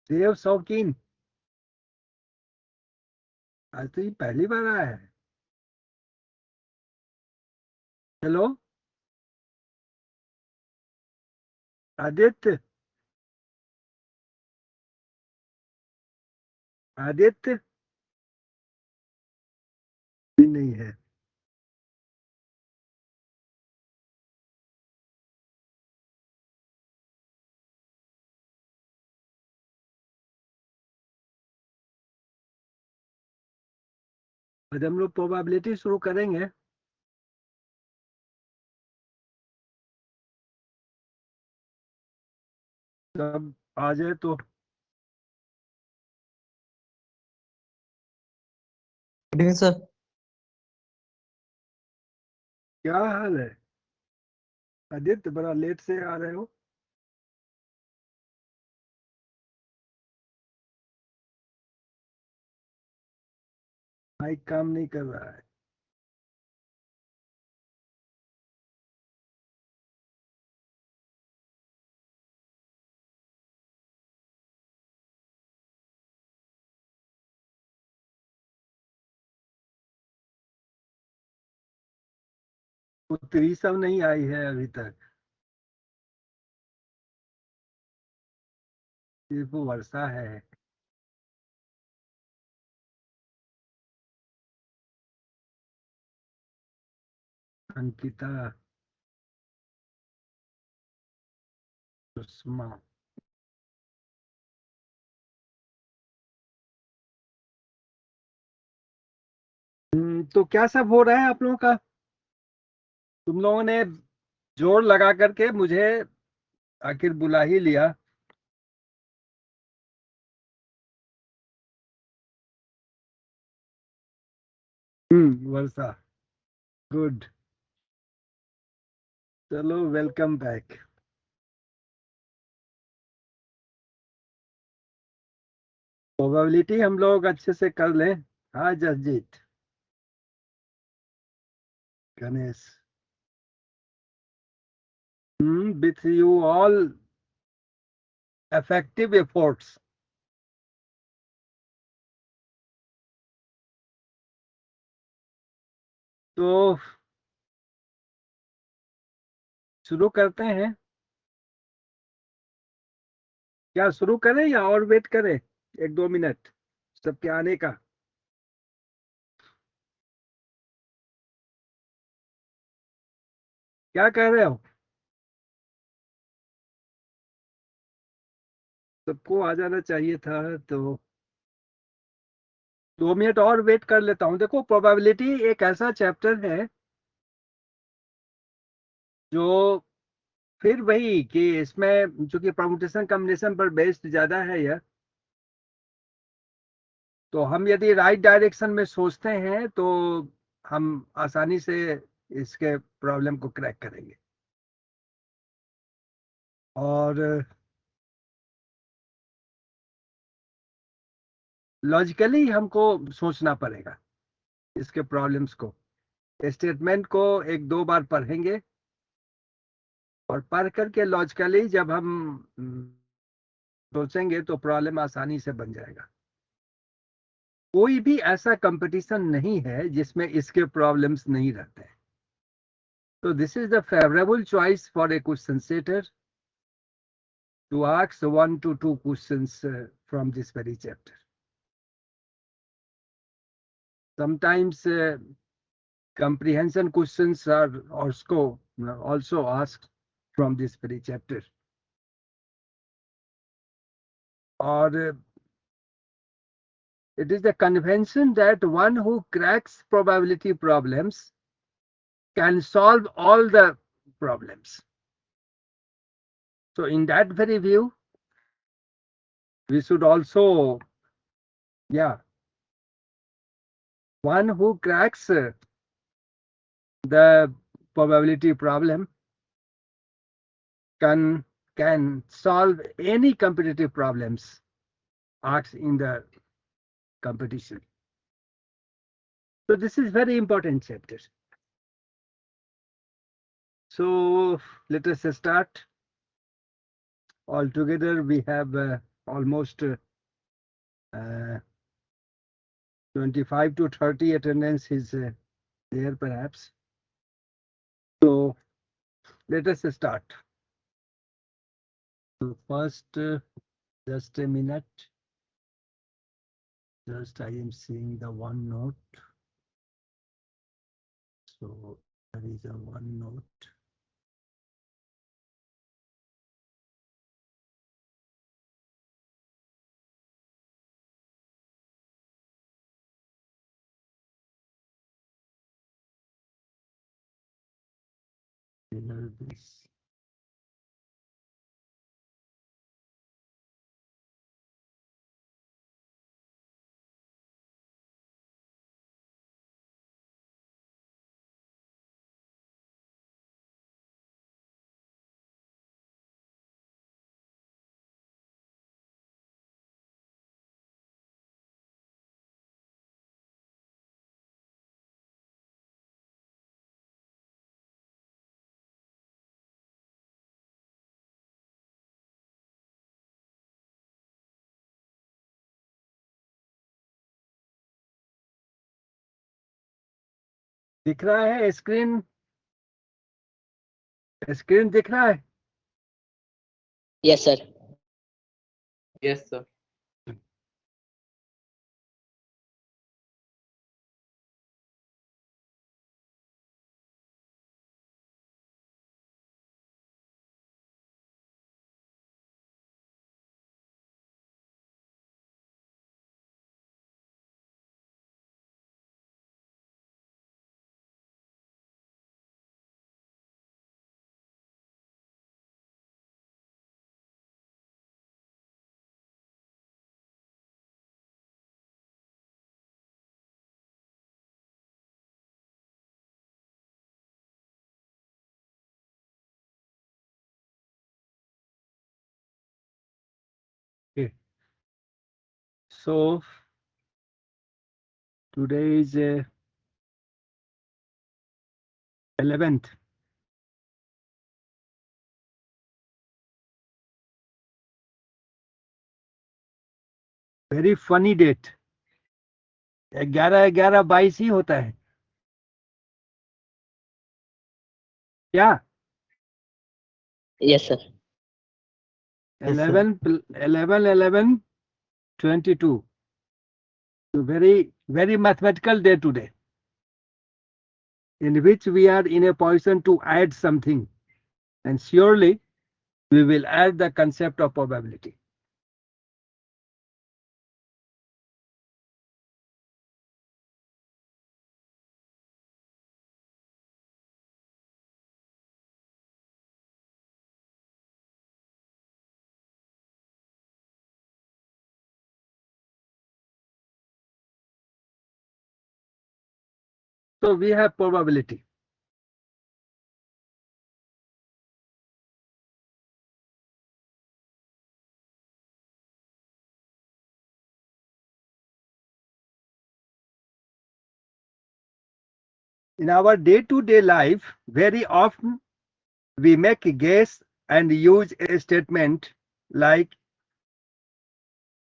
देव शौकीन, आज तो ये पहली बार आया है। हेलो आदित्य, आदित्य भी नहीं है। आज हम लोग प्रोबेबिलिटी शुरू करेंगे। जब आ जाए तो। Good evening sir. क्या हाल है आदित्य, बड़ा लेट से आ रहे हो। माइक काम नहीं कर रहा है। उत्तरी सब नहीं आई है अभी तक। सिर्फ वर्षा है। अंकिता, सुषमा। तो क्या सब हो रहा है आप लोगों का? तुम लोगों ने जोर लगा करके मुझे आखिर बुला ही लिया। वर्षा, गुड। चलो, वेलकम बैक। प्रोबेबिलिटी हम लोग अच्छे से कर लें। हाँ Jasjeet, Ganesh. With you all effective efforts। तो शुरू करते हैं। क्या शुरू करें या और वेट करें 1-2 मिनट सबके आने का? क्या कह रहे हो? सबको आ जाना चाहिए था तो 2 मिनट और वेट कर लेता हूँ। देखो, प्रोबेबिलिटी एक ऐसा चैप्टर है जो फिर वही कि इसमें चूंकि परमुटेशन कॉम्बिनेशन पर बेस्ड ज्यादा है यह, तो हम यदि राइट डायरेक्शन में सोचते हैं तो हम आसानी से इसके प्रॉब्लम को क्रैक करेंगे। और लॉजिकली हमको सोचना पड़ेगा इसके प्रॉब्लम्स को। स्टेटमेंट को 1-2 बार पढ़ेंगे और पढ़ करके लॉजिकली जब हम सोचेंगे तो प्रॉब्लम आसानी से बन जाएगा। कोई भी ऐसा कंपटीशन नहीं है जिसमें इसके प्रॉब्लम्स नहीं रहते हैं। तो this is the favourable choice for a question setter to ask 1 to 2 questions from this very chapter. Sometimes comprehension questions are also asked from this very chapter. Or it is the convention that one who cracks probability problems can solve all the problems. So in that very view, we should also, one who cracks the probability problem can solve any competitive problems asked in the competition. So this is very important chapter. So let us start. Altogether we have almost 25 to 30 attendance is there perhaps. So let us start. So first, just a minute. Just I am seeing the OneNote. So there is a OneNote. This. दिख रहा है screen? Screen दिख रहा है? Yes, sir. Yes, sir. Okay. So today is 11th. Very funny date. 11/11/22 ही होता है क्या? Yes, sir. 11/11/22. So very mathematical day today, in which we are in a position to add something, and surely we will add the concept of probability. So we have probability. In our day-to-day life, very often we make a guess and use a statement like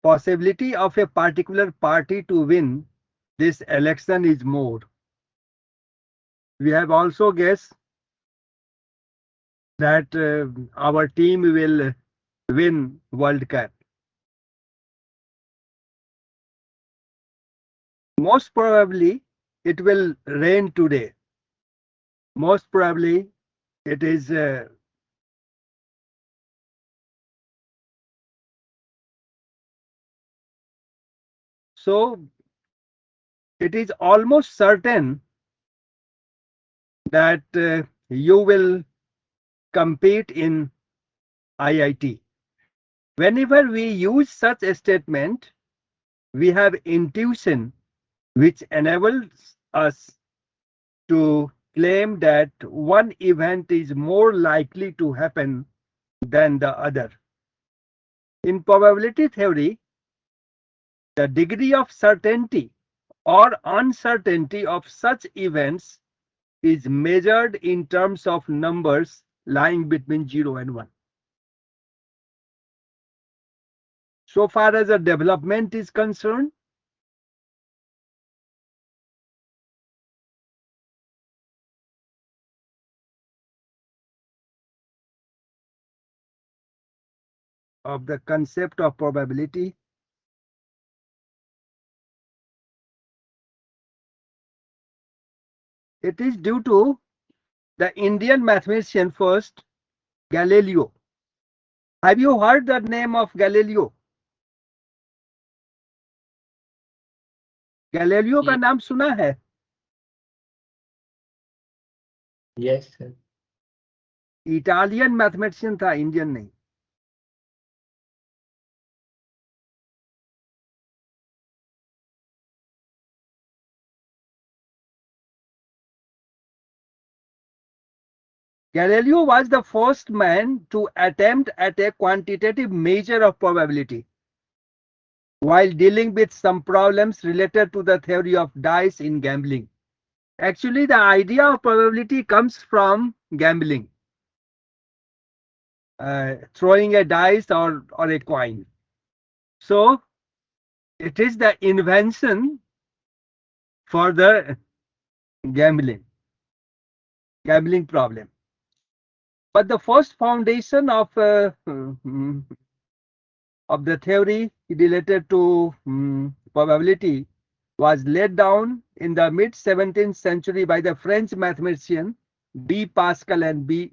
possibility of a particular party to win this election is more. We have also guessed that our team will win World Cup. Most probably it will rain today. Most probably it is so it is almost certain that you will compete in IIT. Whenever we use such a statement, we have intuition which enables us to claim that one event is more likely to happen than the other. In probability theory, the degree of certainty or uncertainty of such events is measured in terms of numbers lying between 0 and 1. so far as the development is concerned? Of the concept of probability? It is due to the Indian mathematician first, Galileo. Have you heard the name of Galileo? Galileo का नाम सुना है? Yes, sir. Italian mathematician था, Indian नहीं. Galileo was the first man to attempt at a quantitative measure of probability while dealing with some problems related to the theory of dice in gambling. Actually, the idea of probability comes from gambling, throwing a dice or a coin. So, it is the invention for the gambling problem. But the first foundation of the theory related to probability was laid down in the mid-17th century by the French mathematician B. Pascal and B.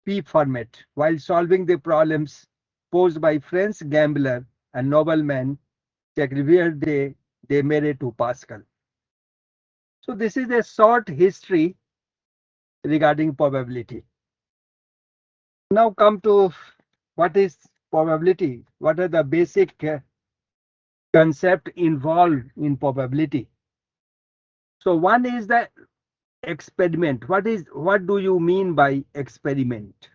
P. Fermat while solving the problems posed by French gambler and nobleman Chevalier de Desmarais to Pascal. So this is a short history regarding probability. Now come to what is probability? What are the basic concepts involved in probability? So one is the experiment. What do you mean by experiment?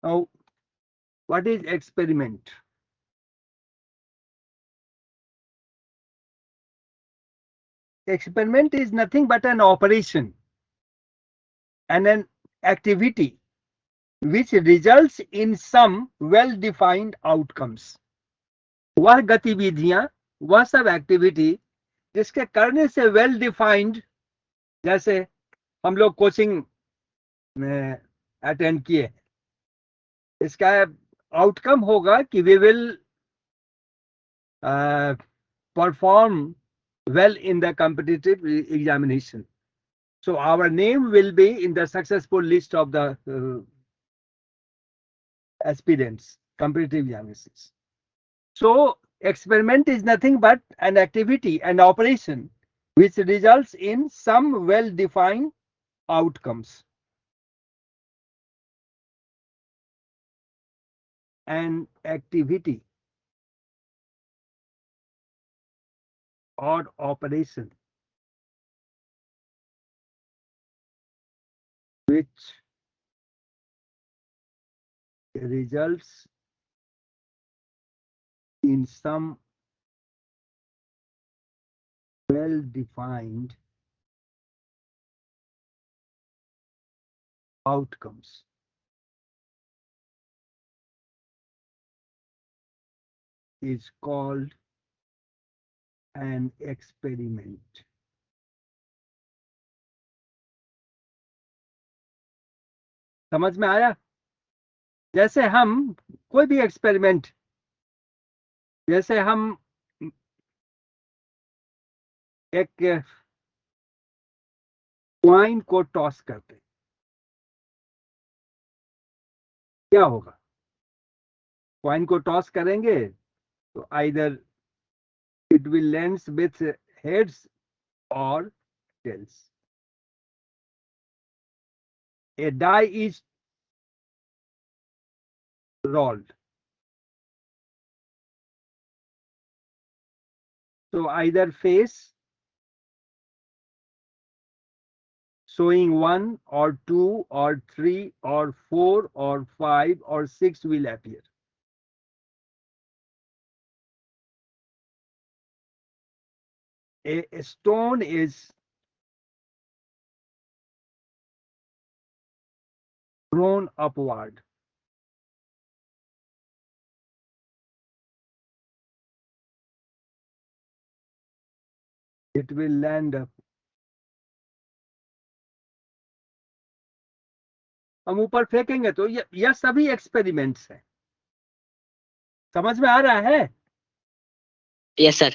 Now, what is experiment? Experiment is nothing but an operation and an activity which results in some well-defined outcomes. वह गतिविधियां, वह सब activity जिसके करने से well defined, जैसे हम लोग कोचिंग अटेंड किए, इसका आउटकम होगा कि we will perform well in the competitive examination. So our name will be in the successful list of the aspirants, competitive examinations. So experiment is nothing but an activity, an operation, which results in some well-defined outcomes. An activity or operation which results in some well-defined outcomes. Is called an experiment. समझ में आया? जैसे हम कोई भी experiment, जैसे हम एक कॉइन को टॉस करते, क्या होगा? कॉइन को टॉस करेंगे तो either it will lands with heads और tales. A die is rolled. So either face, showing 1 or 2 or 3 or 4 or 5 or 6 will appear. A stone is thrown upward. It will land up. हम ऊपर फेंकेंगे तो यह सभी experiments हैं। समझ में आ रहा है? Yes, sir.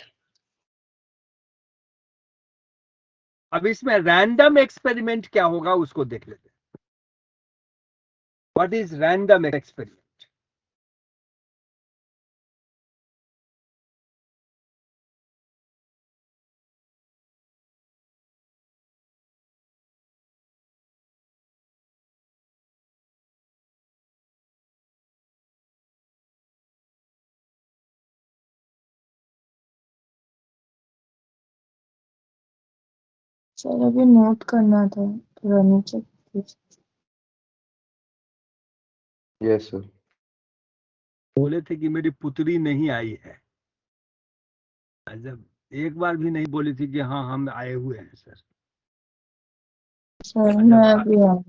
अब इसमें रैंडम एक्सपेरिमेंट क्या होगा उसको देख लेते हैं। What is random experiment? Sir अभी नोट करना था थोड़ा नीचे। Yes sir. बोले थे कि मेरी पुत्री नहीं आई है, जब एक बार भी नहीं बोली थी कि हाँ हम आए हुए हैं सर। सर मैं अभी आऊँ।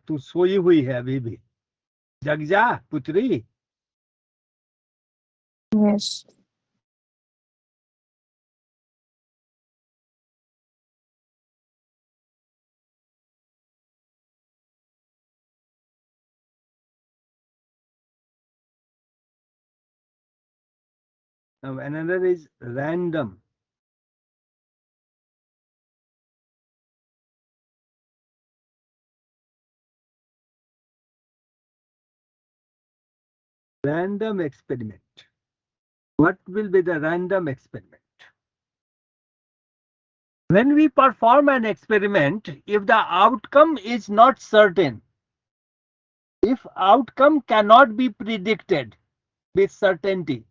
तू सोई हुई है अभी भी, जग जा पुत्री। Yes Now another is random. Random experiment. What will be the random experiment? When we perform an experiment, if the outcome is not certain, if outcome cannot be predicted with certainty,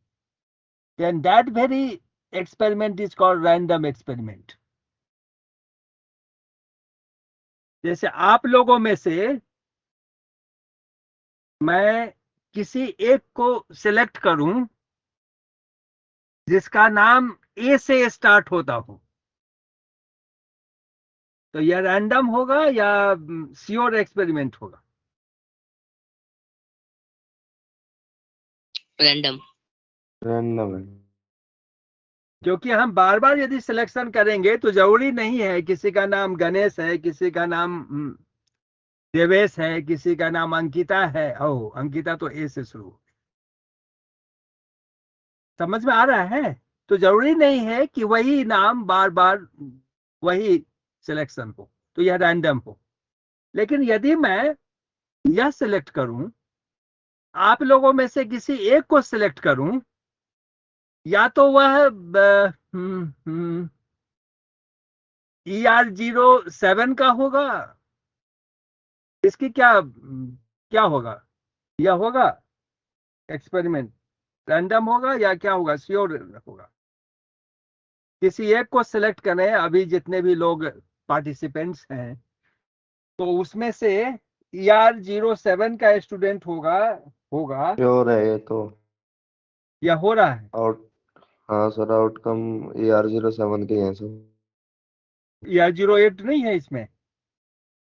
then that very experiment is called random experiment. जैसे आप लोगों में से मैं किसी एक को select करूं जिसका नाम ए से स्टार्ट होता हो, तो यह रैंडम होगा या श्योर एक्सपेरिमेंट होगा? Random. रैंडम है। क्योंकि हम बार बार यदि सिलेक्शन करेंगे तो जरूरी नहीं है किसी का नाम गणेश है, किसी का नाम देवेश है, किसी का नाम अंकिता है। ओ अंकिता तो ए से शुरू। समझ में आ रहा है? तो जरूरी नहीं है कि वही नाम बार बार वही सिलेक्शन हो, तो यह रैंडम हो। लेकिन यदि मैं यह सिलेक्ट करूं, आप लोगों में से किसी एक को सिलेक्ट करूं, या तो वह ER07 का होगा, इसकी क्या होगा? यह होगा एक्सपेरिमेंट रैंडम होगा या क्या होगा, श्योर होगा? किसी एक को सिलेक्ट करें, अभी जितने भी लोग पार्टिसिपेंट्स हैं, तो उसमें से ER07 का स्टूडेंट होगा श्योर है ये तो। या हो रहा है? हाँ सर, आउटकम ER07 के हैं सर। ER08 नहीं है इसमें?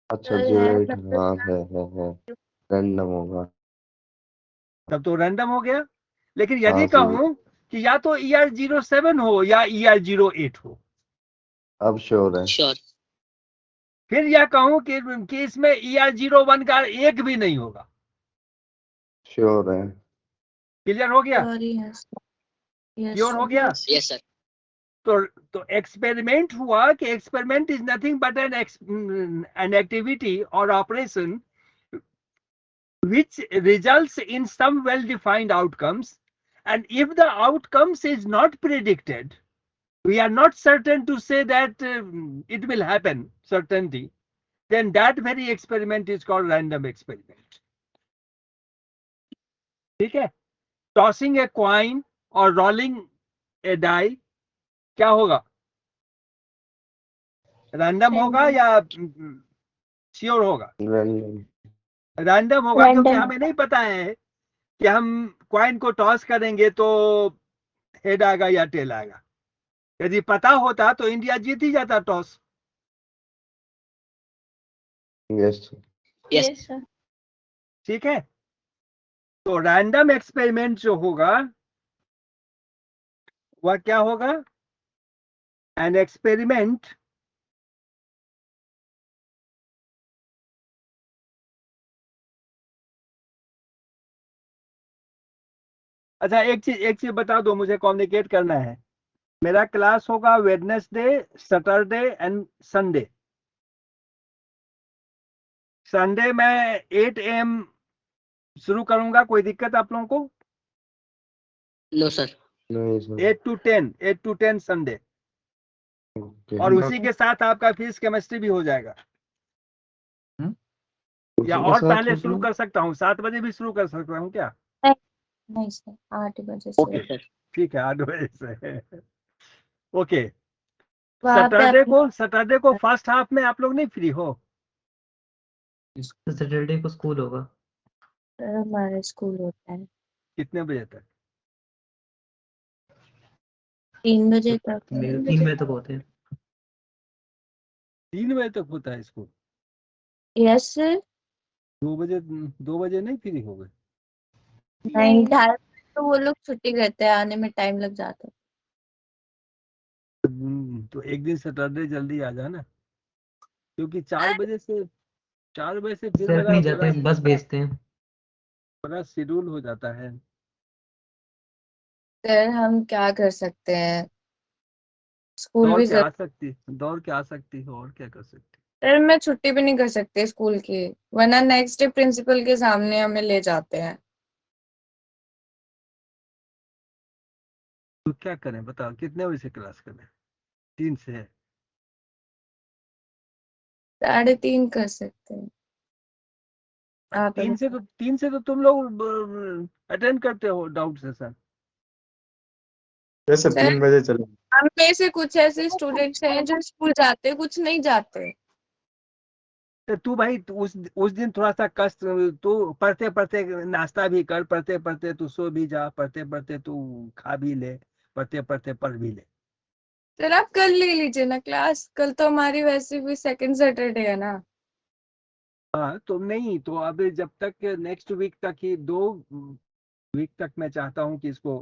अच्छा 08, हाँ है रैंडम होगा। तब तो रैंडम हो गया। लेकिन हाँ यदि सर, कहूं कि या तो ER07 हो या ER08 हो, अब श्योर है। Sure. फिर यह कहूं कि इसमें ER01 का एक भी नहीं होगा, श्योर है। क्लियर हो गया? यस क्लियर हो गया? Yes, sir. तो एक्सपेरिमेंट हुआ कि experiment is nothing but an activity और operation which results in some well-defined outcomes, and if the outcomes is not predicted, we are not certain to say that it will happen, certainty, then that very experiment is called random experiment. ठीक है? Tossing ए coin और rolling ए die क्या होगा? Random होगा या sure होगा? Random. Random होगा क्योंकि Random. हमें नहीं पता है कि हम कॉइन को टॉस करेंगे तो हेड आएगा या टेल आएगा। यदि पता होता तो इंडिया जीत ही जाता toss. Yes sir. Yes. Yes, sir. ठीक है, तो रैंडम एक्सपेरिमेंट जो होगा वह क्या होगा? एन एक्सपेरिमेंट अच्छा, एक चीज बता दो, मुझे कम्युनिकेट करना है। मेरा क्लास होगा Wednesday, Saturday and Sunday. Sunday मैं 8 AM शुरू करूंगा, कोई दिक्कत आप लोगों को? No, sir. नहीं सर। 8 to 10 Sunday. ओके। और उसी के साथ आपका फिजिक्स केमिस्ट्री भी हो जाएगा। या उसी के और साथ पहले शुरू मतलब कर सकता हूँ, 7 बजे भी शुरू कर सकता हूँ क्या? नहीं सर, 8 बजे से। Okay Yes, sir. ठीक है, 8 बजे से। ओके, वहाँ पे सैटरडे को फर्स्ट हाफ में आप लोग नहीं फ्री हो? सैटरडे को स्कूल होगा। हमारा स्कूल होता है कितने बजे तक? 3 बजे तक। 3 बजे तक होते हैं। 3 बजे तक होता है स्कूल? Yes sir. 2 बजे नहीं फ्री हो गए? नहीं, 2:30 तो वो लोग छुट्टी करते हैं, आने में टाइम लग जाता है। तो एक दिन सैटरडे जल्दी आ जाना, क्योंकि 4 बजे से फिर सर मेरा नहीं जाते, बस भेजते हैं। बड़ा शेड्यूल हो जाता है। सर हम क्या कर सकते हैं, स्कूल भी दौड़ के आ सकती हो, और क्या कर सकती? सर मैं छुट्टी भी नहीं कर सकती स्कूल की, वरना नेक्स्ट डे प्रिंसिपल के सामने हमें ले जाते हैं। तो क्या करें बताओ, कितने बजे से क्लास करें? 3 से है? 3:30 कर सकते हैं आप। 3 से तो तुम लोग अटेंड करते हो डाउट सेशन। वैसे सर 3 बजे चले। हम में से कुछ ऐसे स्टूडेंट्स हैं जो स्कूल जाते, कुछ नहीं जाते। तो तू भाई उस दिन थोड़ा सा कष्ट, तू पढ़ते पढ़ते नाश्ता भी कर, पढ़ते पढ़ते तू सो भी जा, पढ़ते पढ़ते तू खा भी ले, पढ़ते पढ़ते पढ़ भी ले। सर आप कल ले लीजिए ना क्लास, कल तो हमारी वैसे भी सेकंड सैटरडे है ना। हाँ तो नहीं, तो अभी जब तक नेक्स्ट वीक तक ही 2 वीक तक मैं चाहता हूँ कि इसको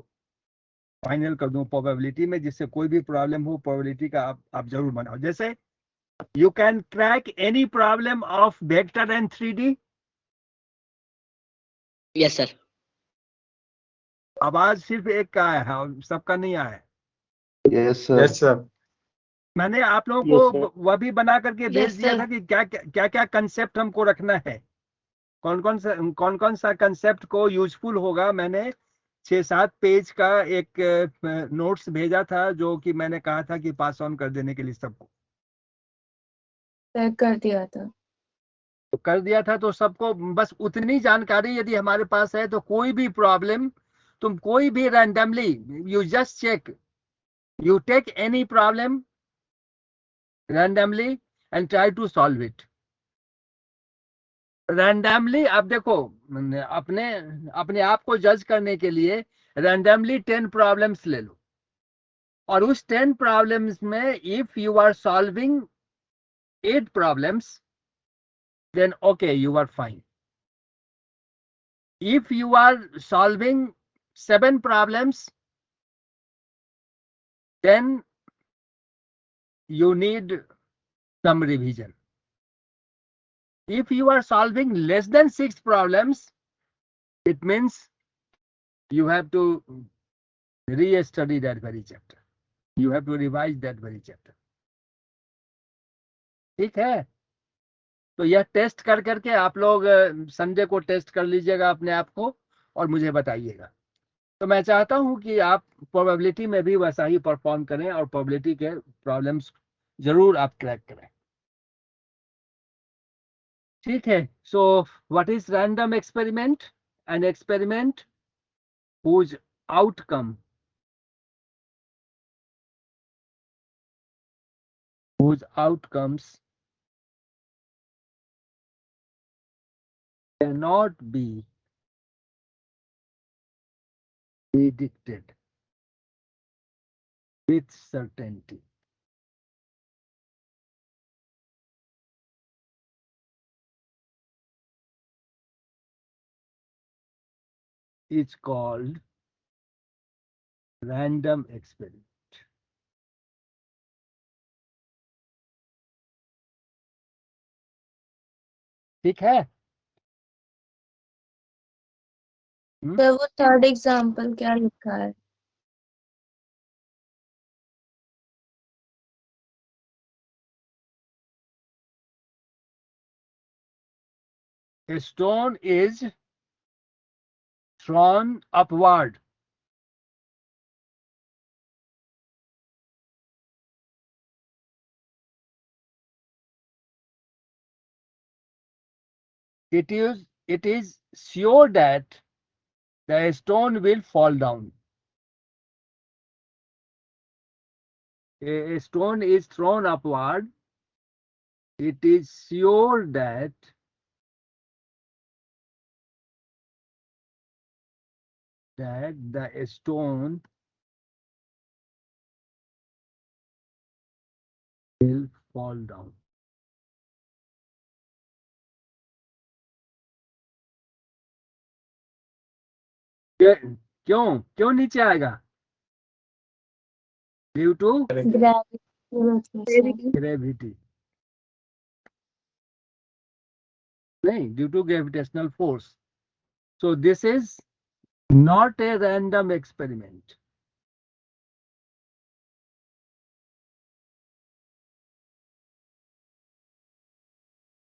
फाइनल कर दूं प्रोबेबिलिटी में, जिससे कोई भी प्रॉब्लम हो प्रोबेबिलिटी का आप जरूर बनाओ। जैसे you can crack any problem of vector and 3D। Yes, sir. आवाज सिर्फ एक का आया है और सबका नहीं आया है। Yes sir. Yes sir. मैंने आप लोगों Yes, को sir. वह भी बना करके भेज Yes, दिया sir. था कि क्या क्या कंसेप्ट हमको रखना है, कौन कौन सा कंसेप्ट को यूजफुल होगा। मैंने 6-7 पेज का एक नोट्स भेजा था, जो कि मैंने कहा था कि पास ऑन कर देने के लिए सबको। चेक कर दिया था। तो कर दिया था, तो सबको बस उतनी जानकारी यदि हमारे पास है तो कोई भी प्रॉब्लम, तुम कोई भी randomly you just check, you take any problem randomly and try to solve it randomly. अब देखो, अपने अपने आप को जज करने के लिए रैंडमली 10 प्रॉब्लम्स ले लो, और उस 10 प्रॉब्लम्स में if you are solving 8 problems, then okay, you are fine. If you are solving 7 problems, then you need some revision. If you are solving less than 6 problems, it means you have to re-study that very chapter. You have to revise that very chapter. ठीक है, तो यह test कर करके आप लोग Sunday को test कर लीजिएगा अपने आप को और मुझे बताइएगा। तो मैं चाहता हूं कि आप प्रोबेबिलिटी में भी वैसा ही परफॉर्म करें और प्रोबेबिलिटी के प्रॉब्लम्स जरूर आप क्रैक करें। ठीक है, so what is random experiment? An experiment whose outcome whose outcomes cannot be predicted with certainty. It's called random experiment. ठीक है? सर वो थर्ड एग्जाम्पल क्या लिखा है? A stone is thrown upward. It is sure that the stone will fall down. A stone is thrown upward. It is sure that the stone will fall down. क्यों नीचे आएगा? Due to gravity नहीं, due to gravitational force. So this is not a random experiment.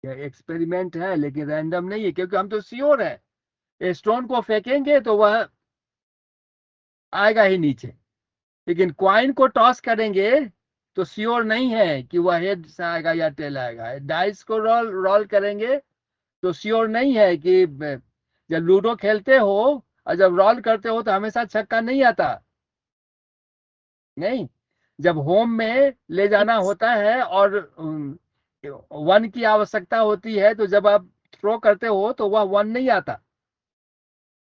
यह experiment है लेकिन random नहीं है, क्योंकि हम तो श्योर है स्टोन को फेंकेंगे तो वह आएगा ही नीचे, लेकिन क्वाइन को टॉस करेंगे तो श्योर नहीं है कि वह हेड से आएगा या टेल आएगा. डाइस को रोल करेंगे तो श्योर नहीं है कि जब लूडो खेलते हो और जब रोल करते हो तो हमेशा छक्का नहीं आता. नहीं, जब होम में ले जाना होता है और 1 की आवश्यकता होती है तो जब आप थ्रो करते हो तो वह 1 नहीं आता,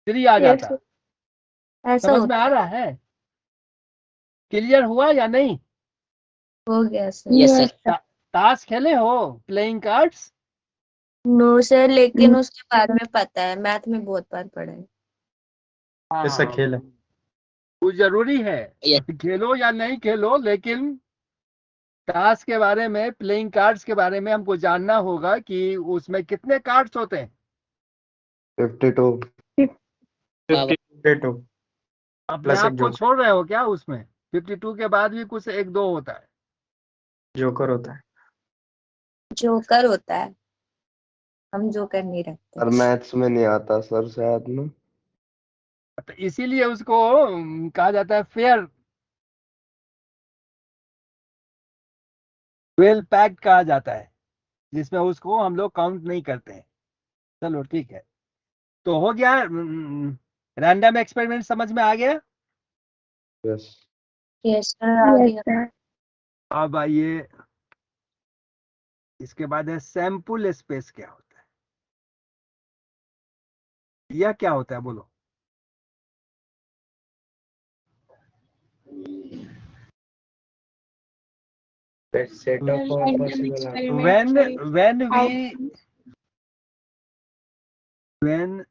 3 आ जाता. ऐसा समझ में होता आ रहा है? क्लियर हुआ या नहीं? हो गया सर. Yes sir. ताश खेले हो, प्लेइंग कार्ड्स? नो सर, लेकिन उसके बारे में पता है, मैथ में बहुत बार पढ़ा है. कैसा खेल है? वो जरूरी है, Yes. खेलो या नहीं खेलो, लेकिन ताश के बारे में, प्लेइंग कार्ड्स के बारे में हमको जानना होगा कि उसमें कितने कार्ड्स होते हैं. 52. 52 अपने प्लस आप एक को जोकर. छोड़ रहे हो क्या? उसमें 52 के बाद भी कुछ 1-2 होता है. जोकर होता है. जोकर होता है, हम जोकर नहीं रखते. और मैथ्स में नहीं आता सर शायद ना. तो इसीलिए उसको कहा जाता है फेयर, वेल पैक्ड कहा जाता है, जिसमें उसको हम लोग काउंट नहीं करते हैं. चलो ठीक है, तो हो गया. रैंडम एक्सपेरिमेंट समझ में आ गया? यस. Yes sir. अब आइए, इसके बाद है सैंपल स्पेस. क्या होता है? यह क्या होता है बोलो? Set of possible when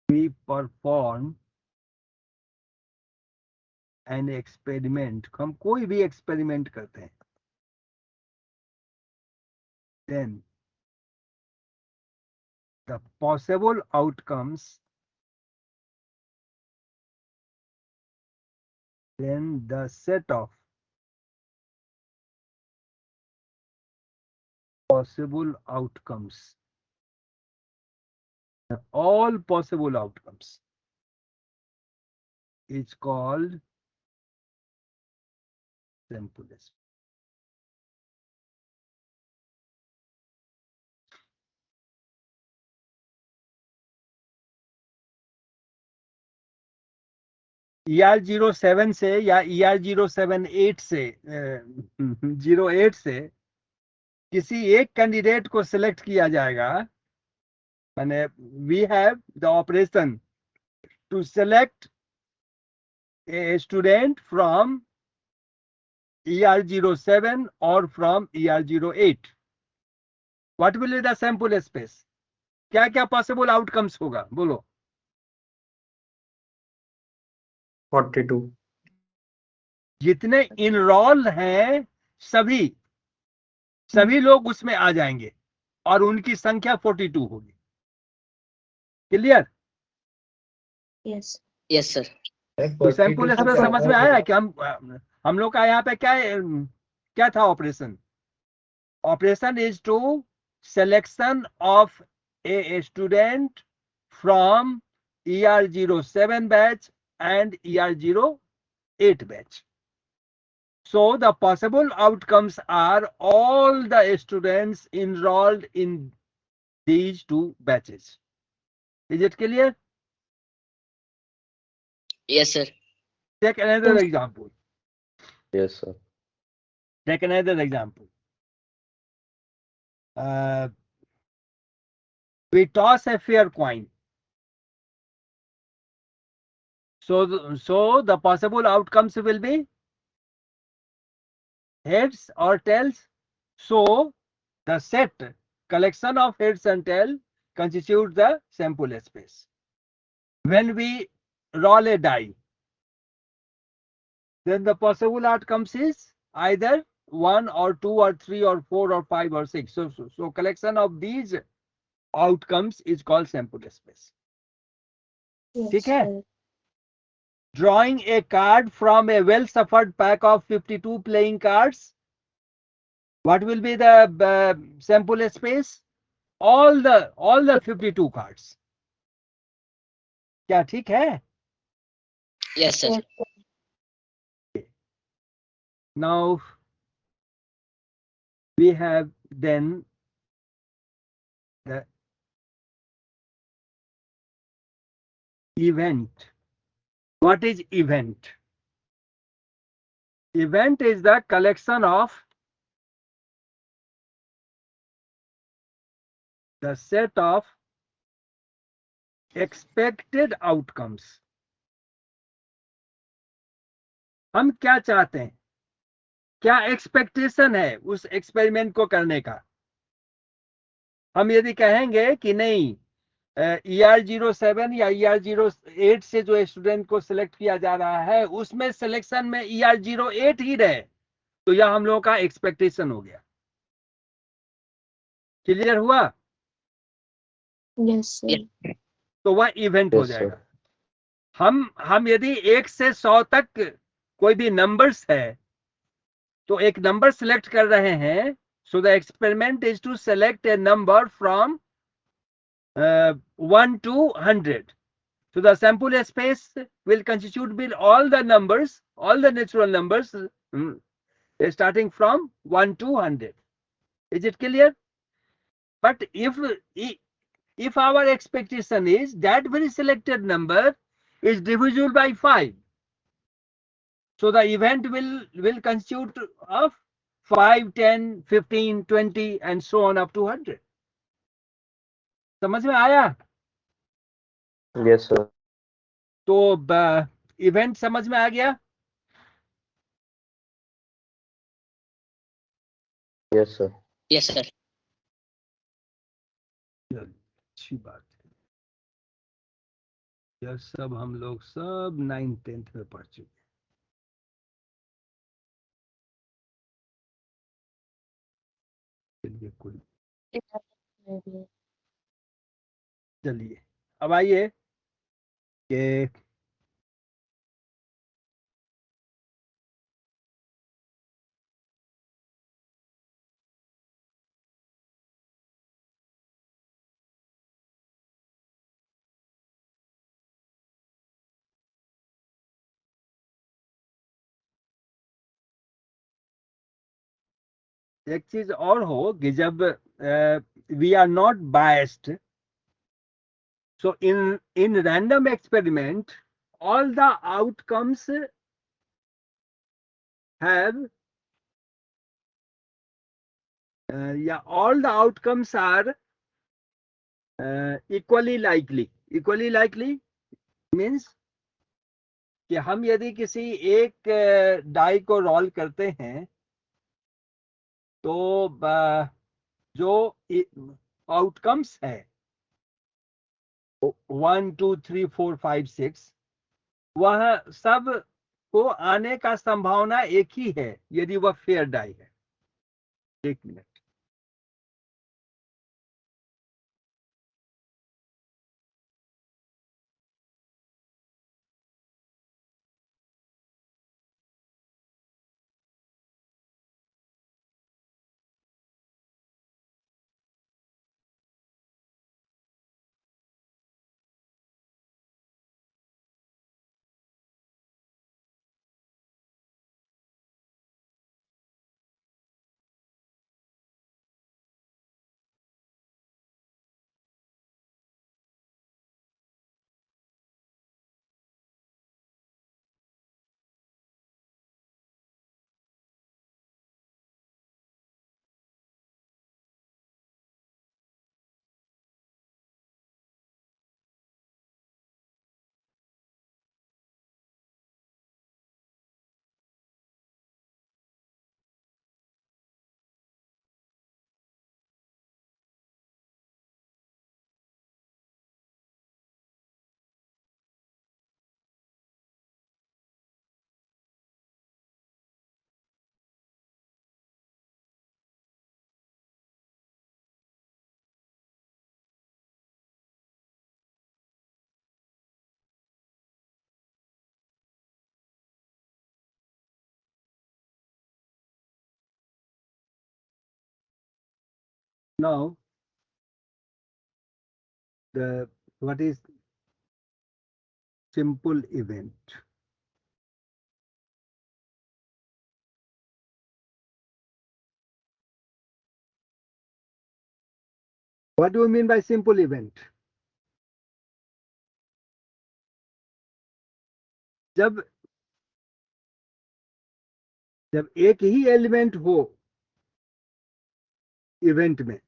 we perform an experiment, हम कोई भी एक्सपेरिमेंट करते हैं, then the possible outcomes, then the set of possible outcomes, all possible outcomes, is called sample space. ER07 से या ER078 से 08 से किसी एक कैंडिडेट को सिलेक्ट किया जाएगा, माने we have the operation to select a student from ER07 और from ER08. What will be the sample space? क्या क्या पॉसिबल आउटकम्स होगा, बोलो? 42 जितने इनरोल हैं सभी लोग उसमें आ जाएंगे और उनकी संख्या 42 होगी। क्लियर? Yes Yes, sir. तो सैंपल स्पेस समझ में आया कि हम लोग का यहाँ पे क्या था operation? Operation is to selection of a student from ER07 batch and ER08 batch. So the possible outcomes are all the students enrolled in these two batches. Is it clear? Yes, sir. Take another example. Yes, sir. Take another example. We toss a fair coin. So the possible outcomes will be heads or tails. So the set collection of heads and tail constitutes the sample space. When we roll a die, then the possible outcomes is either 1 or 2 or 3 or 4 or 5 or 6. So collection of these outcomes is called sample space. ठीक है? Drawing a card from a well-suffered pack of 52 playing cards. What will be the sample space? All the 52 cards. क्या ठीक है? Yes, sir. Now we have then the event. What is event? Event is the collection of the set of expected outcomes. हम क्या चाहते हैं, क्या expectation है उस एक्सपेरिमेंट को करने का? हम यदि कहेंगे कि नहीं ER07 या ER08 से जो स्टूडेंट को सिलेक्ट किया जा रहा है उसमें सिलेक्शन में ER08 ही रहे, तो यह हम लोगों का एक्सपेक्टेशन हो गया। क्लियर हुआ? Yes sir. तो वह इवेंट हो Yes, sir. जाएगा। हम यदि 1 से 100 तक कोई भी नंबर्स है तो एक नंबर सिलेक्ट कर रहे हैं, so the experiment is to select a number from 1 to 100. So the sample space will constitute with all the numbers, all the natural numbers starting from 1 to 100. Is it clear? But if our expectation is that very selected number is divisible by 5, so the event will constitute of 5, 10, 15, 20 and so on up to 100. समझ में आया? Yes, sir. तो event समझ में आ गया? Yes, sir. Yes, sir. अच्छी बात है। यह सब हम लोग सब 9th 10th में पढ़ चुके हैं। चलिए कोई चलिए अब आइए कि एक चीज और हो कि जब we are not biased, so in random experiment all the outcomes have all the outcomes are equally likely. Equally likely means कि हम यदि किसी एक डाई को रोल करते हैं तो जो आउटकम्स है 1 2 3 4 5 6 वह सब को आने का संभावना एक ही है यदि वह फेयर डाई है. एक minute. Now, what is simple event? What do you mean by simple event? जब एक ही एलिमेंट हो इवेंट में,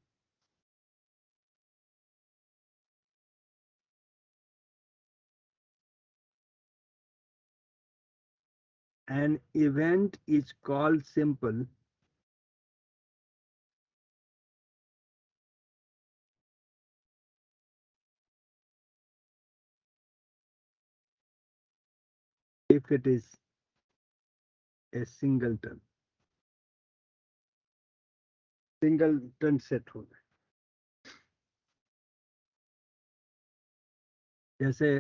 an event is called simple if it is a singleton. Singleton set होगा. जैसे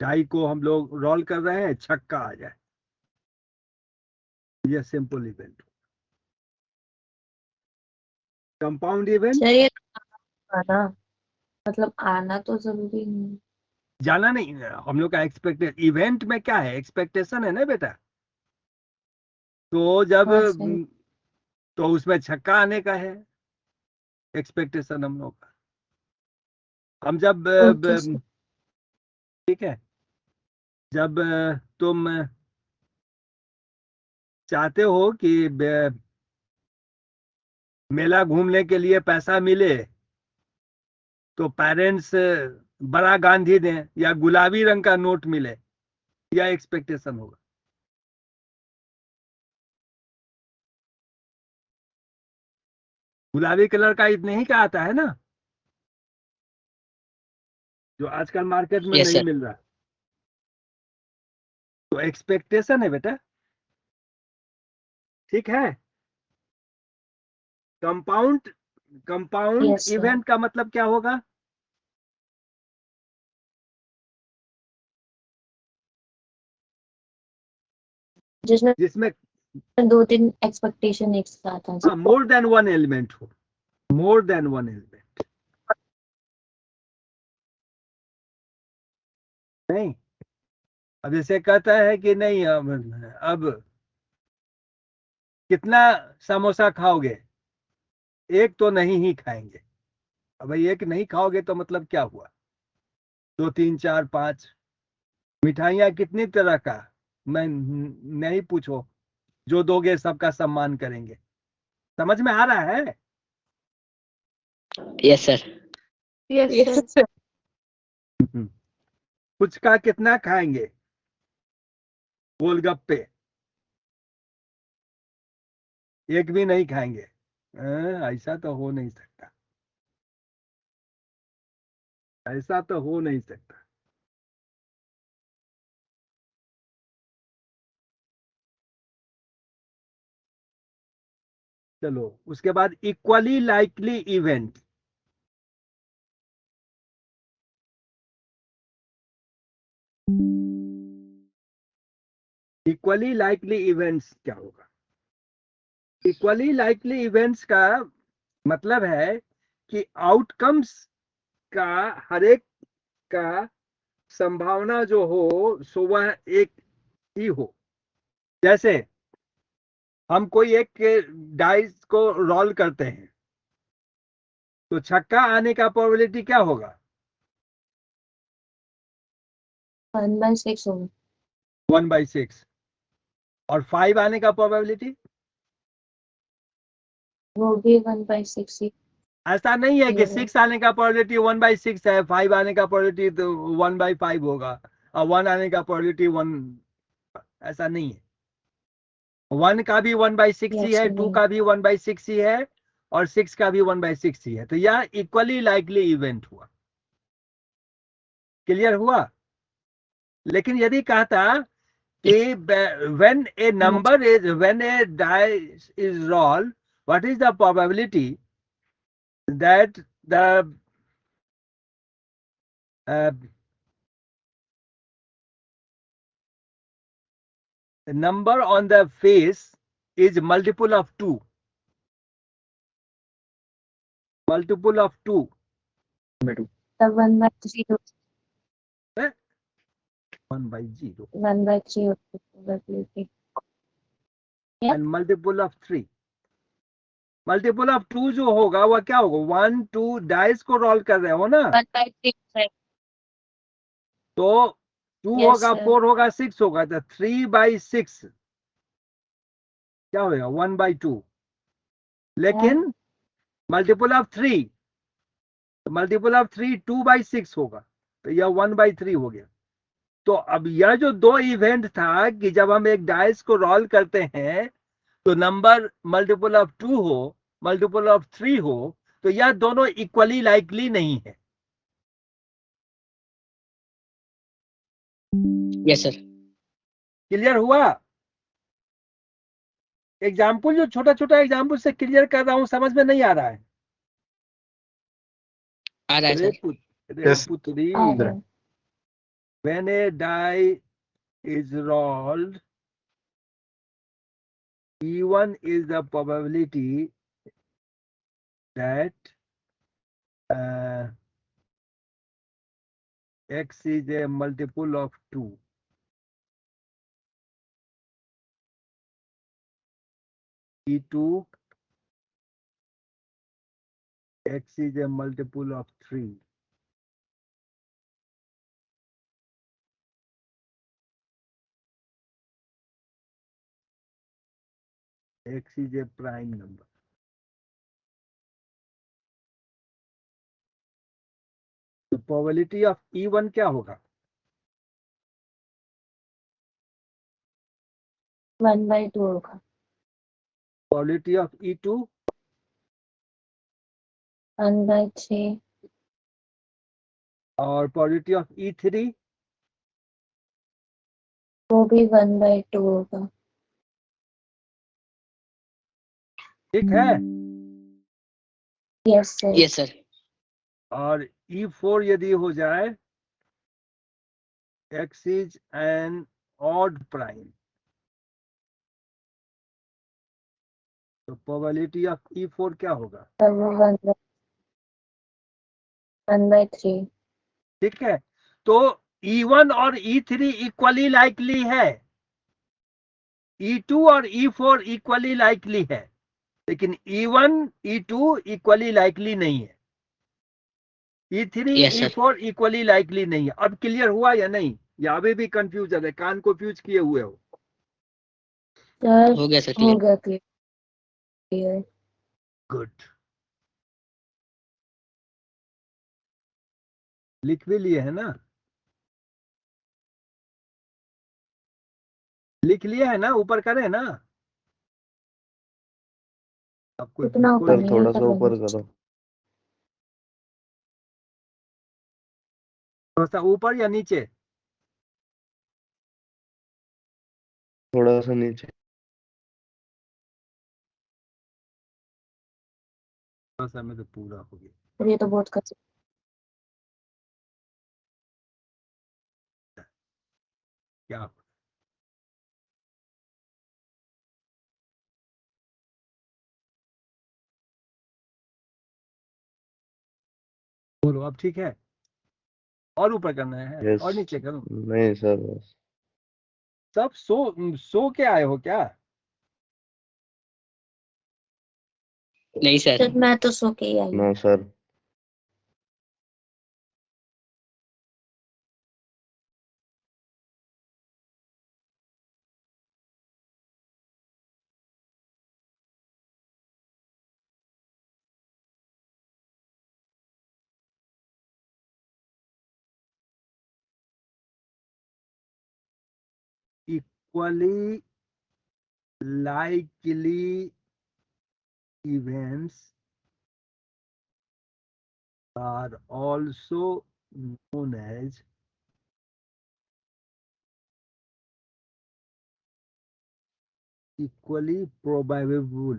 डाई को हम लोग रोल कर रहे हैं, छक्का आ जाए, यह सिंपल इवेंट. कंपाउंड इवेंट चाहिए आना, मतलब आना तो जरूरी नहीं. जाना नहीं. हम लोग का एक्सपेक्टेड इवेंट में क्या है, एक्सपेक्टेशन है ना बेटा. तो जब हाँ, सही. तो उसमें छक्का आने का है एक्सपेक्टेशन हम लोग का. हम जब ओके, सर. ठीक है, जब तुम चाहते हो कि मेला घूमने के लिए पैसा मिले तो पेरेंट्स बड़ा गांधी दें या गुलाबी रंग का नोट मिले, या एक्सपेक्टेशन होगा. गुलाबी कलर का इतने ही का आता है ना, जो आजकल मार्केट में Yes, नहीं sir. मिल रहा. तो एक्सपेक्टेशन है बेटा. ठीक है. Compound Yes, sir. इवेंट का मतलब क्या होगा? जिसमें 2-3 एक्सपेक्टेशन एक साथ आ जाए. मोर देन वन एलिमेंट हो. मोर देन वन एलिमेंट नहीं. अब जैसे कहता है कि नहीं, अब कितना समोसा खाओगे? एक तो नहीं ही खाएंगे. अब भाई एक नहीं खाओगे तो मतलब क्या हुआ? 2 3 4 5। मिठाइयाँ कितनी तरह का, मैं नहीं पूछो, जो दोगे सबका सम्मान करेंगे। समझ में आ रहा है? Yes, sir. Yes, sir. Phuchka कितना खाएंगे? गोलगप्पे एक भी नहीं खाएंगे। ऐसा तो हो नहीं सकता, ऐसा तो हो नहीं सकता। चलो उसके बाद equally likely event. Equally likely events क्या होगा? इक्वली लाइकली इवेंट्स का मतलब है कि आउटकम्स का हर एक का संभावना जो हो सो वह एक ही हो। जैसे हम कोई एक डाइस को रोल करते हैं तो छक्का आने का प्रोबेबिलिटी क्या होगा? 1/6 होगा। 1/6। और 5 आने का प्रोबेबिलिटी? वो भी 1/6 ही। ऐसा नहीं है कि हम्म। 6 आने का प्रोबेबिलिटी 1/6 है, 5 आने का प्रोबेबिलिटी तो 1/5 होगा, और 1 आने का प्रोबेबिलिटी 1। ऐसा नहीं है। 1 का भी 1/6 ही Yes, है, sir. 2 का भी 1/6 ही है, और 6 का भी 1/6 ही है। तो यह इक्वली लाइकली इवेंट हुआ। क्लियर हुआ? लेकिन यदि कहता कि when a number is, when a dice is rolled, what is the probability that the number on the face is multiple of 2? Multiple of 2. The 1/3 1/0. 1/3 of the probability. Yeah. And multiple of 3. Multiple of 2 जो होगा वह क्या होगा? 1 2 dice को role कर रहे हो ना, 1/6 है। तो 2 Yes, होगा, sir. 4 होगा, 6 होगा, तो 3/6 क्या होगा? 1/2। लेकिन मल्टीपल ऑफ 3, मल्टीपल ऑफ 3 2/6 होगा, तो यह 1/3 हो गया। तो अब यह जो दो इवेंट था कि जब हम एक डाइस को रोल करते हैं तो नंबर मल्टीपल ऑफ 2 हो, मल्टीपल ऑफ 3 हो, तो यह दोनों इक्वली लाइकली नहीं है। Yes, sir. क्लियर हुआ? एग्जाम्पल जो छोटा छोटा एग्जाम्पल से क्लियर कर रहा हूं, समझ में नहीं आ रहा है? आ रहा है रे सर। Yes. पुत्री, Okay. when a die is rolled, E1 is the probability that X is a multiple of 2. E2, X is a multiple of 3. X is a prime number. तो प्रोबेबिलिटी ऑफ E1 क्या होगा? 1/2 होगा। Probability of E2? 1/3। और probability of E3? वो भी 1/2 होगा। ठीक है। Yes, sir. Yes, sir. और E4 यदि हो जाए, X is an odd prime, तो प्रोबेबिलिटी ऑफ E4 क्या होगा? तो वो 1/3। ठीक है। तो E1 और E3 इक्वली लाइकली है, E2 और E4 इक्वली लाइकली है, लेकिन E1 E2 इक्वली लाइकली नहीं है। E3 Yes, sir. E4 equally likely नहीं है। अब क्लियर हुआ या नहीं, या अभी भी कंफ्यूजन है, कान को फ्यूज किए हुए हो? सर हो गया सर हो क्लियर। गया क्लियर। गुड। लिख भी लिए है ना? लिख लिया है ना? ऊपर करें ना? आपको इतना बिल्कुल ऊपर सर नहीं थोड़ा कर सा लेंगे। ऊपर करो। थोड़ा सा ऊपर या नीचे? थोड़ा सा नीचे। थोड़ा सा में तो पूरा हो गया। और ये तो बहुत कर क्या बोलो, अब ठीक है? और ऊपर करना है यस। और नीचे करो? नहीं सर बस। सब सो के आए हो क्या? नहीं सर। सर मैं तो सो के ही आई हूँ। ना sir. Equally likely events are also known as equally probable.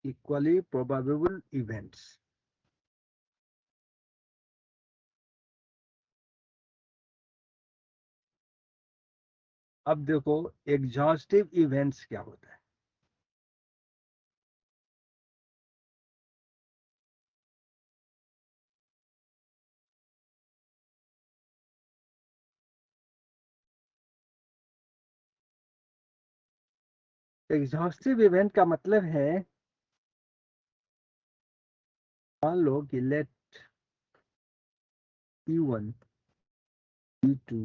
Equally probable events. अब देखो एग्जॉस्टिव इवेंट्स क्या होता है। एग्जॉस्टिव इवेंट का मतलब है, मान लो कि late P1 P2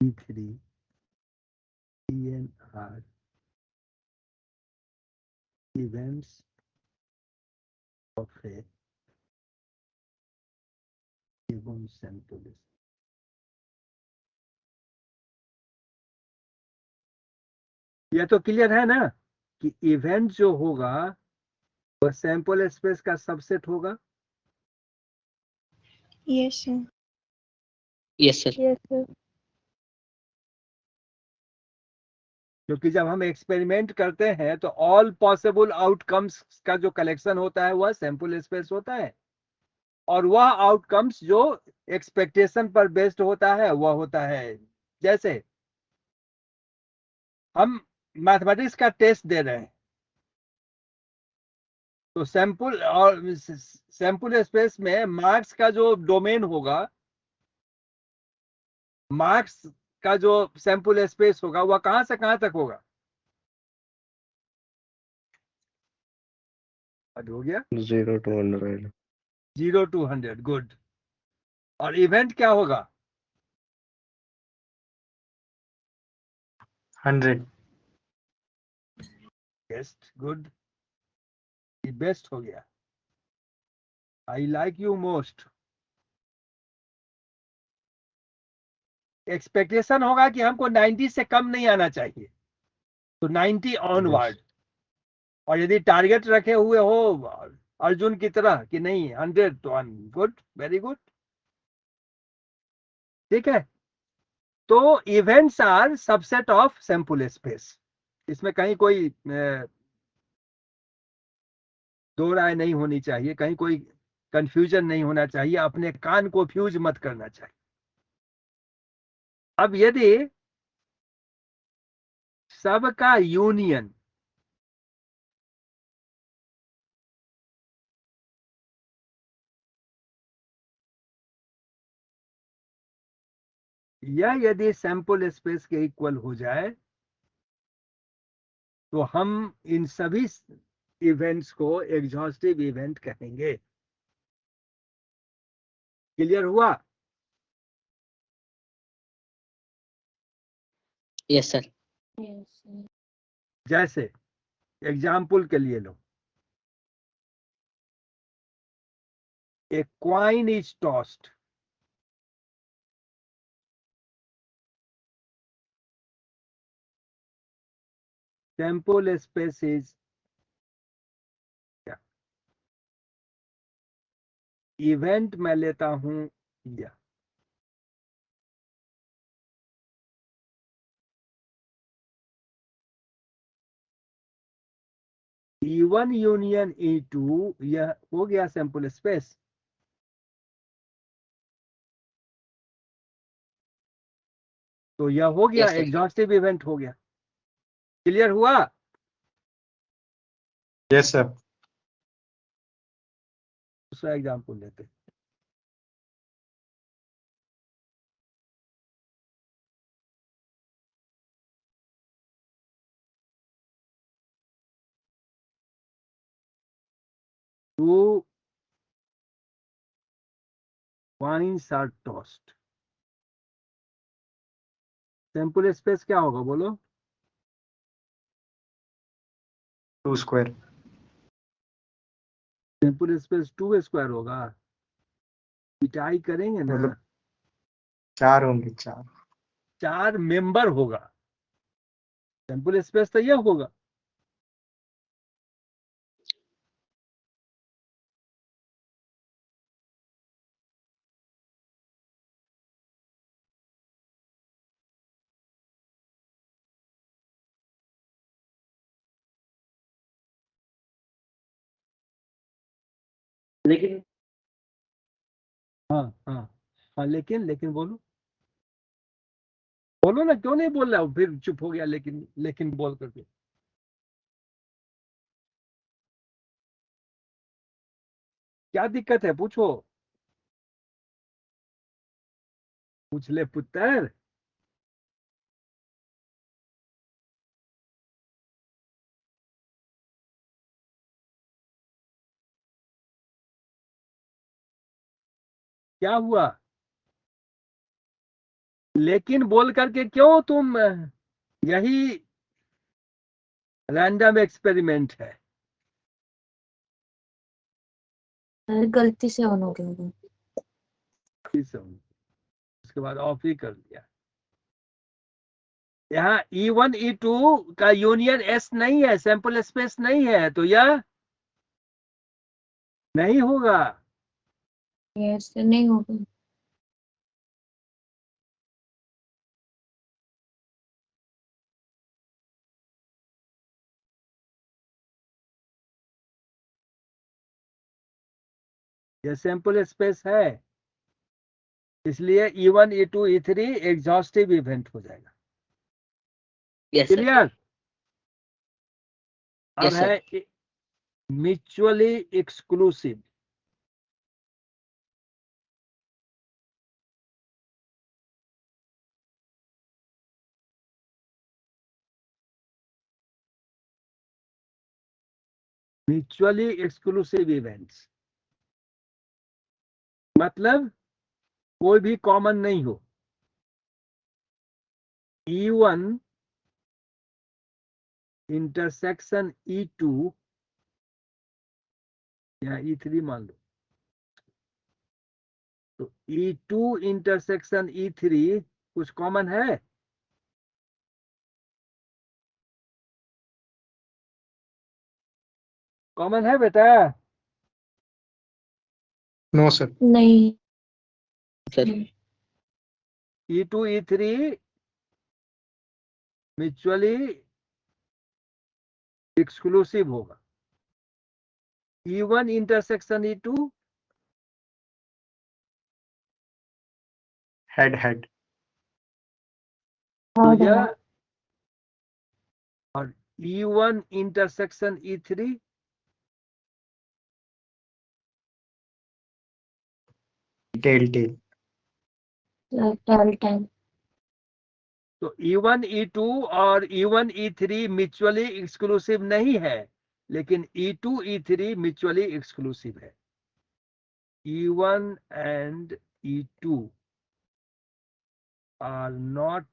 P3 Pn are events of a given sample. यह तो क्लियर है ना कि इवेंट जो होगा वह सैंपल स्पेस का सबसेट होगा। Yes sir. Yes sir. Yes sir. क्योंकि जब हम एक्सपेरिमेंट करते हैं तो ऑल पॉसिबल आउटकम्स का जो कलेक्शन होता है वह सैंपल स्पेस होता है, और वह आउटकम्स जो एक्सपेक्टेशन पर बेस्ड होता है वह होता है। जैसे हम मैथमेटिक्स का टेस्ट दे रहे हैं तो सैंपल और सैंपल स्पेस में मार्क्स का जो डोमेन होगा, मार्क्स का जो सैंपल स्पेस होगा वह कहां से कहां तक होगा? हो गया 0 to 100। 0 to 100। गुड। और इवेंट क्या होगा? 100। बेस्ट। गुड, बेस्ट हो गया। I like you most. Expectation होगा कि हमको 90 से कम नहीं आना चाहिए, तो 90 ऑनवर्ड। और यदि टारगेट रखे हुए हो अर्जुन की तरह कि नहीं 100 तो गुड, वेरी गुड। ठीक है, तो events are subset of sample space. इसमें कहीं कोई दो राय नहीं होनी चाहिए, कहीं कोई कंफ्यूजन नहीं होना चाहिए, अपने कान को फ्यूज मत करना चाहिए। अब यदि सबका यूनियन या यदि सैंपल स्पेस के इक्वल हो जाए तो हम इन सभी इवेंट्स को एग्जॉस्टिव इवेंट कहेंगे। क्लियर हुआ? Yes sir. जैसे एग्जाम्पल के लिए लो, a coin is tossed, sample space is event मैं लेता हूं या E1 यूनियन E2, यह हो गया सैंपल स्पेस। तो यह हो गया Yes, sir. एग्जॉस्टिव इवेंट हो गया। क्लियर हुआ? Yes sir. दूसरा एग्जाम्पल लेते हैं। Two wines are tossed, sample space क्या होगा बोलो? 2 स्क्वायर। सैंपल स्पेस 2 स्क्वायर होगा। पिटाई करेंगे ना, मतलब 4 होंगे, 4। 4 मेंबर होगा। सैंपल स्पेस तो यह होगा। लेकिन हाँ हाँ हाँ, लेकिन बोलो बोलो ना, क्यों नहीं बोल रहा हो? फिर चुप हो गया लेकिन बोल करके। क्या दिक्कत है पूछो, पूछ ले पुत्र। क्या हुआ? लेकिन बोल करके क्यों तुम, यही रैंडम एक्सपेरिमेंट है। गलती से ऑन हो गया। उसके बाद ऑफ ही कर दिया। यहाँ E1 E2 का यूनियन S नहीं है, सैंपल स्पेस नहीं है, तो यह नहीं होगा। यस नहीं होगा। यह सैंपल स्पेस है, इसलिए E1 E2 E3 exhaustive event हो जाएगा। Yes sir. क्लियर? अब Yes, sir. है mutually exclusive. Mutually exclusive events मतलब कोई भी कॉमन नहीं हो। E1 इंटरसेक्शन E2 या E3 मान लो, तो E2 इंटरसेक्शन E3 कुछ कॉमन है? कॉमन है बेटा? No sir. नहीं। Sir. E2 E3 mutually exclusive होगा। E1 intersection E2 head. तो यह, और E1 intersection E3 tell. Time तो E1 E2 और E1 E3 म्यूचुअली एक्सक्लूसिव नहीं है, लेकिन E2 E3 म्यूचुअली एक्सक्लूसिव है. E1 and E2 are not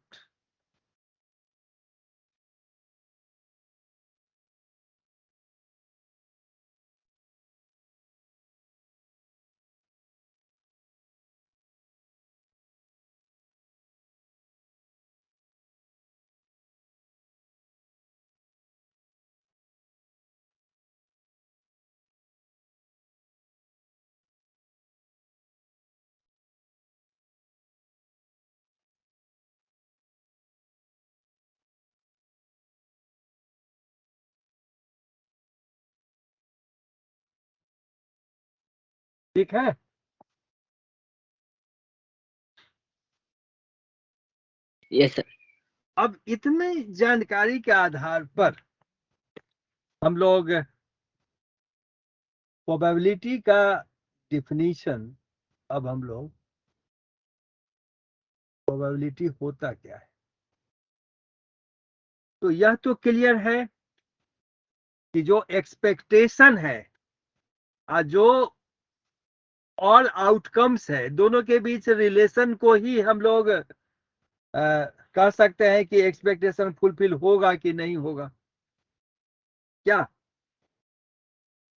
ठीक है. Yes, sir. अब इतने जानकारी के आधार पर हम लोग प्रोबेबिलिटी का डिफिनीशन, अब हम लोग प्रोबेबिलिटी होता क्या है, तो यह तो क्लियर है कि जो एक्सपेक्टेशन है और जो और आउटकम्स है, दोनों के बीच रिलेशन को ही हम लोग कह सकते हैं कि एक्सपेक्टेशन फुलफिल होगा कि नहीं होगा. क्या?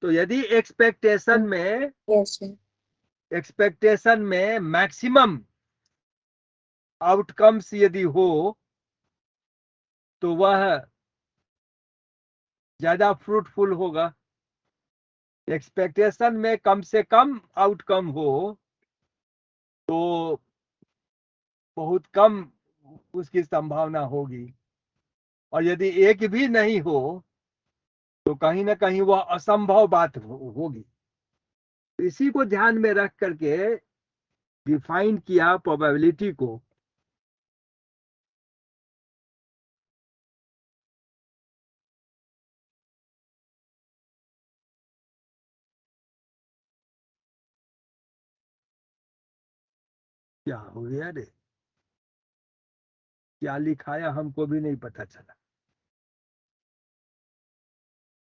तो यदि Yes, sir. एक्सपेक्टेशन में मैक्सिमम आउटकम्स यदि हो तो वह ज्यादा फ्रूटफुल होगा. एक्सपेक्टेशन में कम से कम आउटकम हो तो बहुत कम उसकी संभावना होगी, और यदि एक भी नहीं हो तो कहीं ना कहीं वह असंभव बात होगी. इसी को ध्यान में रख करके डिफाइन किया प्रोबेबिलिटी को. क्या हो गया रे? क्या लिखाया हमको भी नहीं पता चला.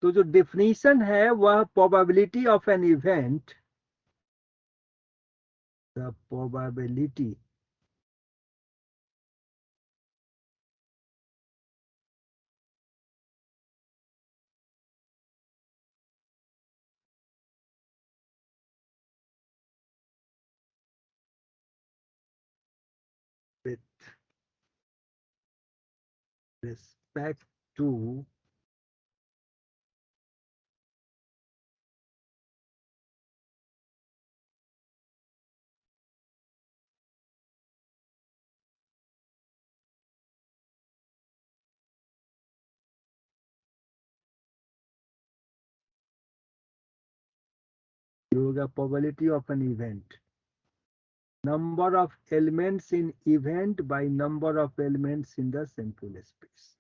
तो जो डेफिनेशन है वह probability of an event, the probability with respect to होगा probability of an event, number of elements in event by number of elements in the sample space.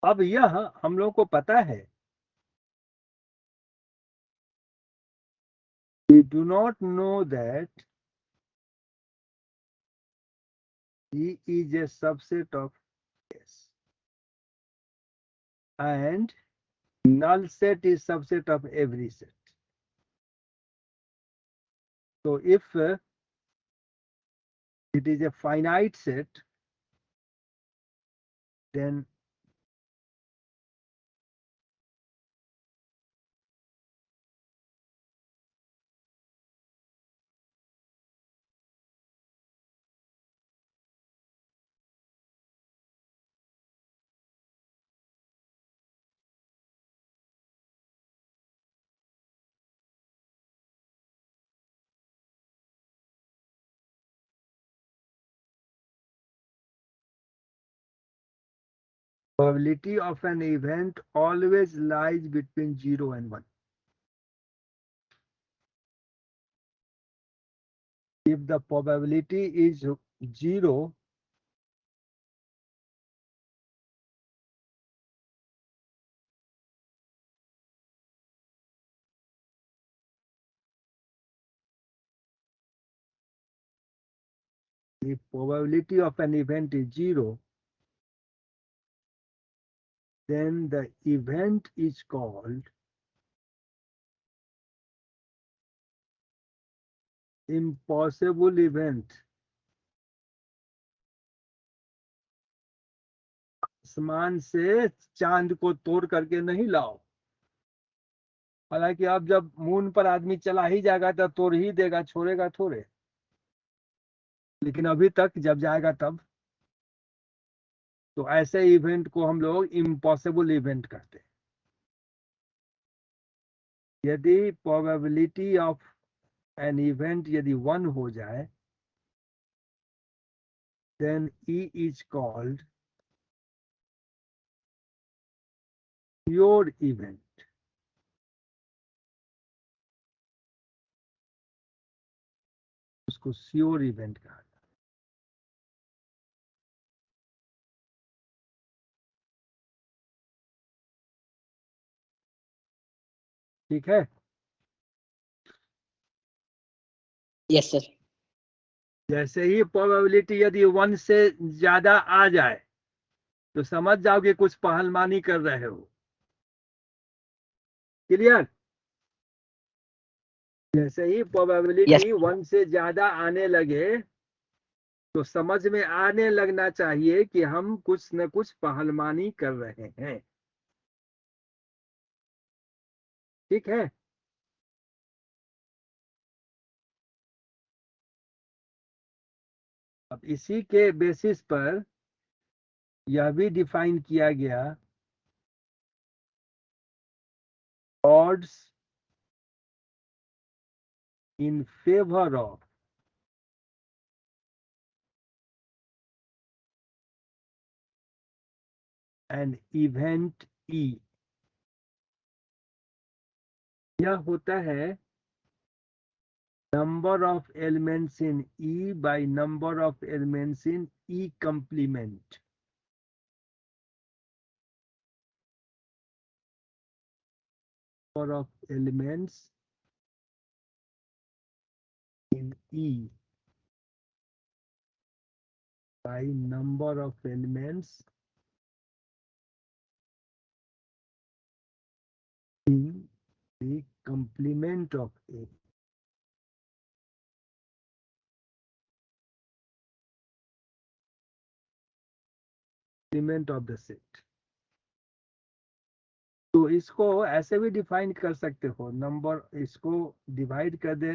अब यह हम लोग को पता है, we do not know that E is a subset of S and null set is subset of every set. So if it is a finite set, then probability of an event always lies between 0 and 1. if the probability is 0, the probability of an event is 0, then the event is called impossible event. आसमान से चांद को तोड़ करके नहीं लाओ। हालांकि अब जब मून पर आदमी चला ही जाएगा तो तोड़ ही देगा, छोड़ेगा थोड़े। लेकिन अभी तक जब जाएगा तब, तो ऐसे इवेंट को हम लोग इम्पॉसिबल इवेंट कहते हैं। यदि प्रोबेबिलिटी ऑफ एन इवेंट यदि 1 हो जाए, then E is called pure event. उसको श्योर इवेंट कहा जाता है। ठीक है। Yes, sir. जैसे ही प्रोबेबिलिटी यदि 1 से ज्यादा आ जाए तो समझ जाओ कि कुछ पहलवानी कर रहे हो। क्लियर? जैसे ही प्रोबेबिलिटी 1 से ज्यादा आने लगे तो समझ में आने लगना चाहिए कि हम कुछ न कुछ पहलवानी कर रहे हैं। ठीक है। अब इसी के बेसिस पर यह भी डिफाइन किया गया, odds in favor of an event E। यह होता है number of elements in E by number of elements in E complement। Number of elements in E by number of elements in the complement of A। Complement of the set। तो इसको ऐसे भी define कर सकते हो, number, इसको divide कर दे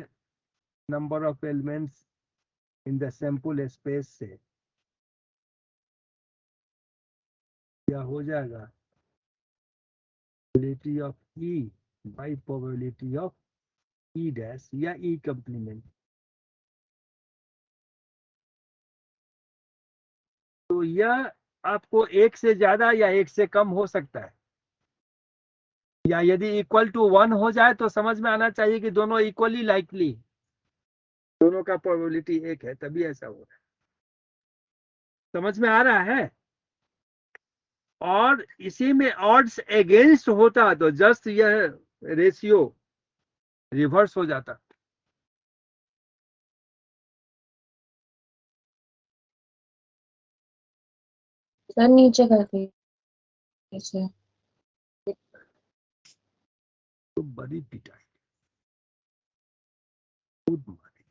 number of elements in the sample space से, क्या हो जाएगा? Probability of E by probability of E dash या ई कंप्लीमेंट। तो यह आपको 1 से ज्यादा या 1 से कम हो सकता है, या यदि इक्वल टू 1 हो जाए तो समझ में आना चाहिए कि दोनों इक्वली लाइकली, दोनों का प्रोबेबिलिटी 1 है, तभी ऐसा हो रहा है। समझ में आ रहा है? और इसी में ऑड्स अगेंस्ट होता तो जस्ट यह रेशियो रिवर्स हो जाता। सर नीचे करके नीचे। तो बड़ी पिटाई, खुद मारी।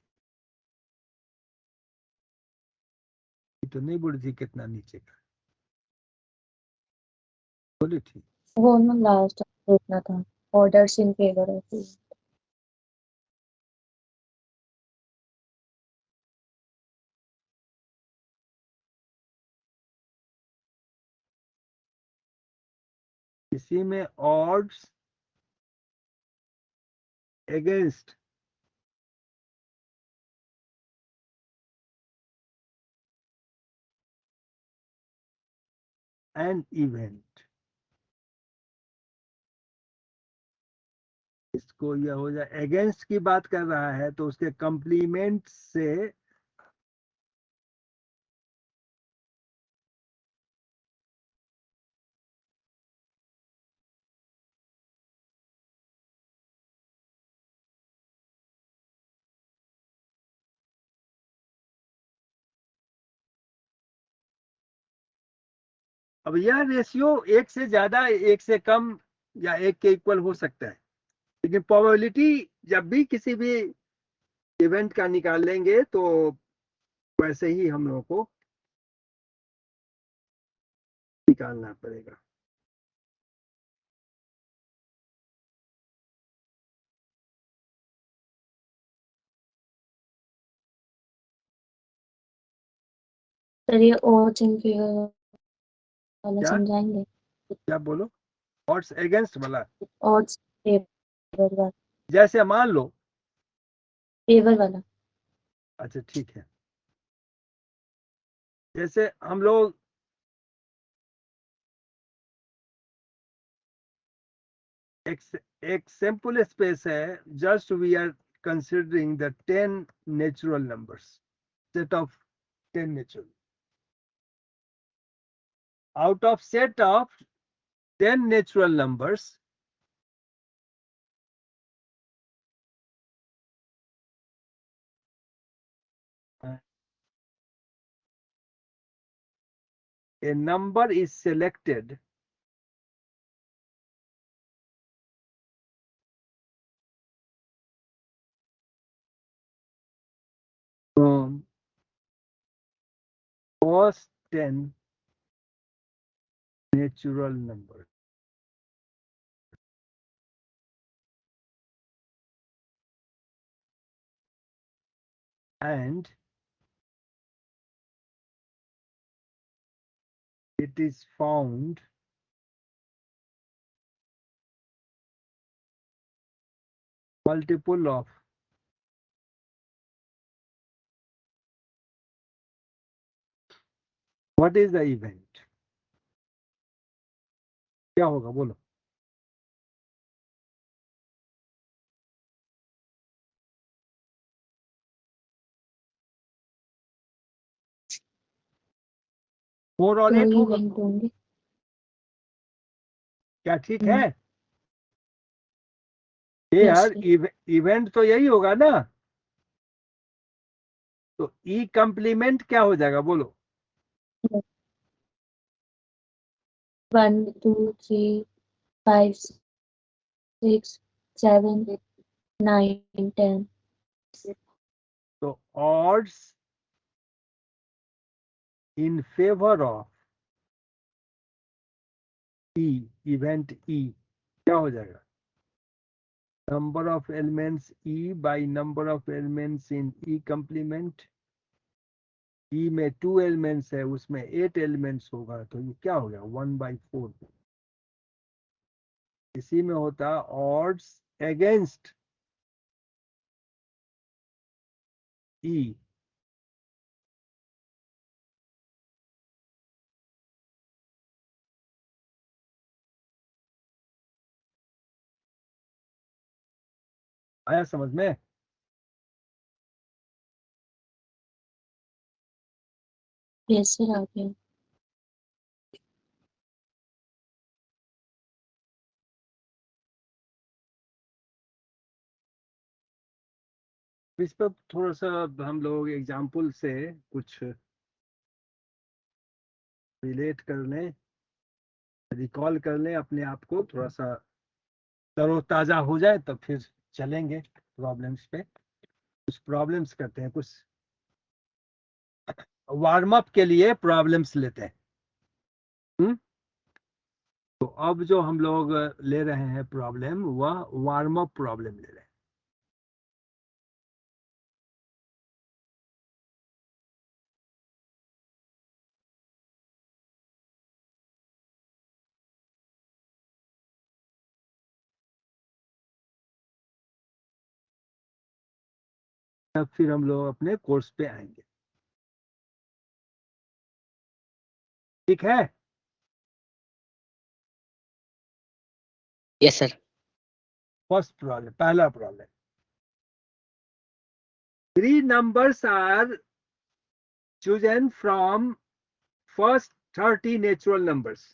तो नहीं बोली थी कितना नीचे का, बोली थी। वो ना लास्ट देखना था, ऑर्डर्स इन फेवर ऑफ। इसी में odds against an event is इसको यह हो जाए, अगेंस्ट की बात कर रहा है तो उसके कंप्लीमेंट से अब यह रेशियो एक से ज्यादा, एक से कम या एक के इक्वल हो सकता है, लेकिन प्रोबेबिलिटी जब भी किसी भी इवेंट का निकालेंगे तो वैसे ही हम लोगों को निकालना पड़ेगा। सर ये और चिंकी वाला क्या समझाएंगे? क्या बोलो? ऑड्स अगेंस्ट वाला, और फेवर वाला, जैसे मान लो, फेवर वाला। अच्छा ठीक है, जैसे हम लोग एक सिंपल स्पेस है, just we are considering the 10 natural numbers, set of 10 natural, out of set of 10 natural numbers, a number is selected from first 10 natural numbers, and it is found multiple of what is the event? क्या होगा बोलो? Four और 8 तो होगा event होंगे। क्या? ठीक है ये यस यार, सर। इवेंट तो यही होगा ना, तो ई कंप्लीमेंट क्या हो जाएगा बोलो? 1 2 3 5 6 7 9 10। तो odds in favor of E, event E क्या हो जाएगा? Number of elements E by number of elements in E complement, E में 2 elements है, उसमें 8 elements होगा, तो ये क्या हो गया? 1/4। इसी में होता odds against E, आया समझ में? यस सर आ गया। इस पर थोड़ा सा हम लोग एग्जाम्पल से कुछ रिलेट कर लें, रिकॉल कर लें अपने आप को, थोड़ा सा तरोताजा हो जाए, तो फिर चलेंगे प्रॉब्लम्स पे। कुछ प्रॉब्लम्स करते हैं, कुछ वार्म अप के लिए प्रॉब्लम्स लेते हैं। तो अब जो हम लोग ले रहे हैं प्रॉब्लम, वह वार्म अप प्रॉब्लम ले रहे हैं। तब फिर हम लोग अपने कोर्स पे आएंगे, ठीक है? Yes sir. फर्स्ट प्रॉब्लम, पहला problem, 3 numbers are chosen from first 30 natural numbers.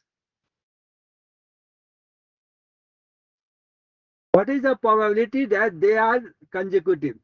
What is the probability that they are consecutive?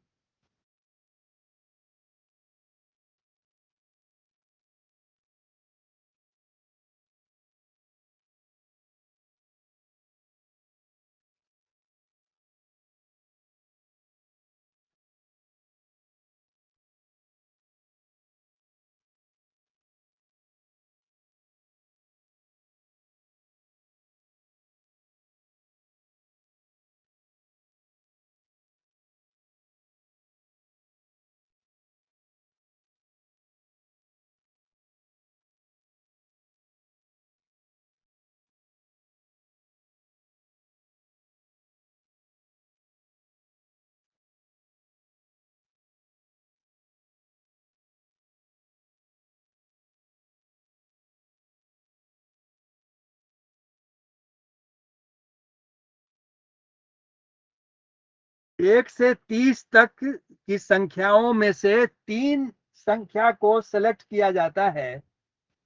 एक से 30 तक की संख्याओं में से 3 संख्या को सेलेक्ट किया जाता है।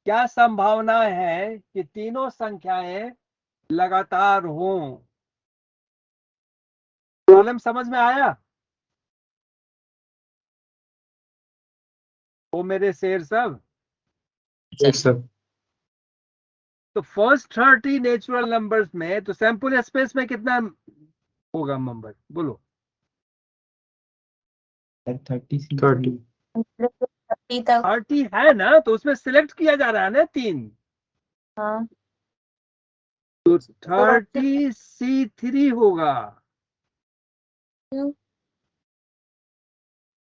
क्या संभावना है कि तीनों संख्याएं लगातार हों? प्रॉब्लम समझ में आया? वो मेरे शेर सब। Yes, sir. तो फर्स्ट 30 नेचुरल नंबर्स में तो सैंपल स्पेस में कितना होगा नंबर बोलो? 30. 30 तक। 30 है ना, तो उसमें सिलेक्ट किया जा रहा है ना 3, हाँ, तो 30 C3 होगा।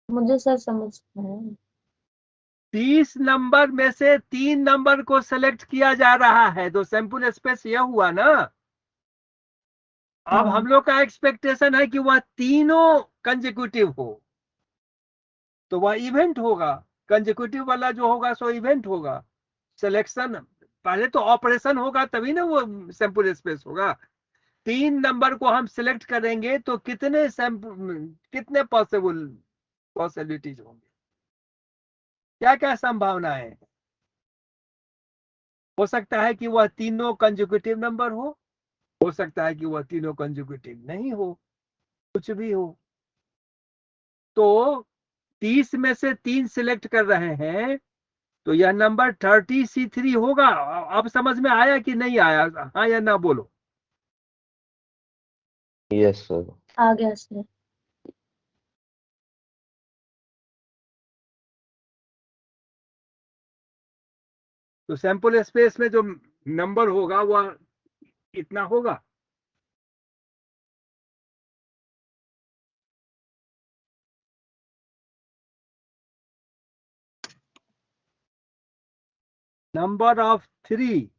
मुझे सर समझ में आया। 30 नंबर में से 3 नंबर को सेलेक्ट किया जा रहा है, तो सैंपल स्पेस यह हुआ ना। अब हम लोग का एक्सपेक्टेशन है कि वह तीनों कंसेक्यूटिव हो, तो वह इवेंट होगा। कंसेक्यूटिव वाला जो होगा सो इवेंट होगा। सिलेक्शन पहले तो ऑपरेशन होगा तभी ना वो सैंपल स्पेस होगा। 3 नंबर को हम सिलेक्ट करेंगे तो कितने कितने पॉसिबिलिटीज होंगे, क्या क्या संभावना है? हो सकता है कि वह तीनों कंसेक्यूटिव नंबर हो सकता है कि वह तीनों कंसेक्यूटिव नहीं हो, कुछ भी हो। तो 30 में से 3 सिलेक्ट कर रहे हैं, तो यह नंबर 30 C3 होगा। अब समझ में आया कि नहीं आया? हाँ या ना बोलो। Yes, sir. आ गया सर। तो सैंपल स्पेस में जो नंबर होगा वह इतना होगा। नंबर ऑफ 3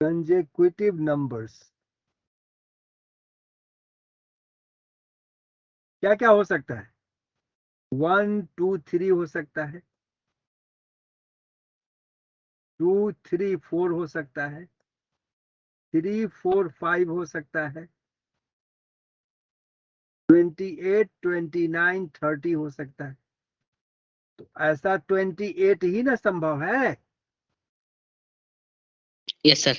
consecutive numbers क्या क्या हो सकता है? 1 2 3 हो सकता है, 2 3 4 हो सकता है, 3 4 5 हो सकता है, 28 29 30 हो सकता है। तो ऐसा 28 ही ना संभव है। Yes, sir.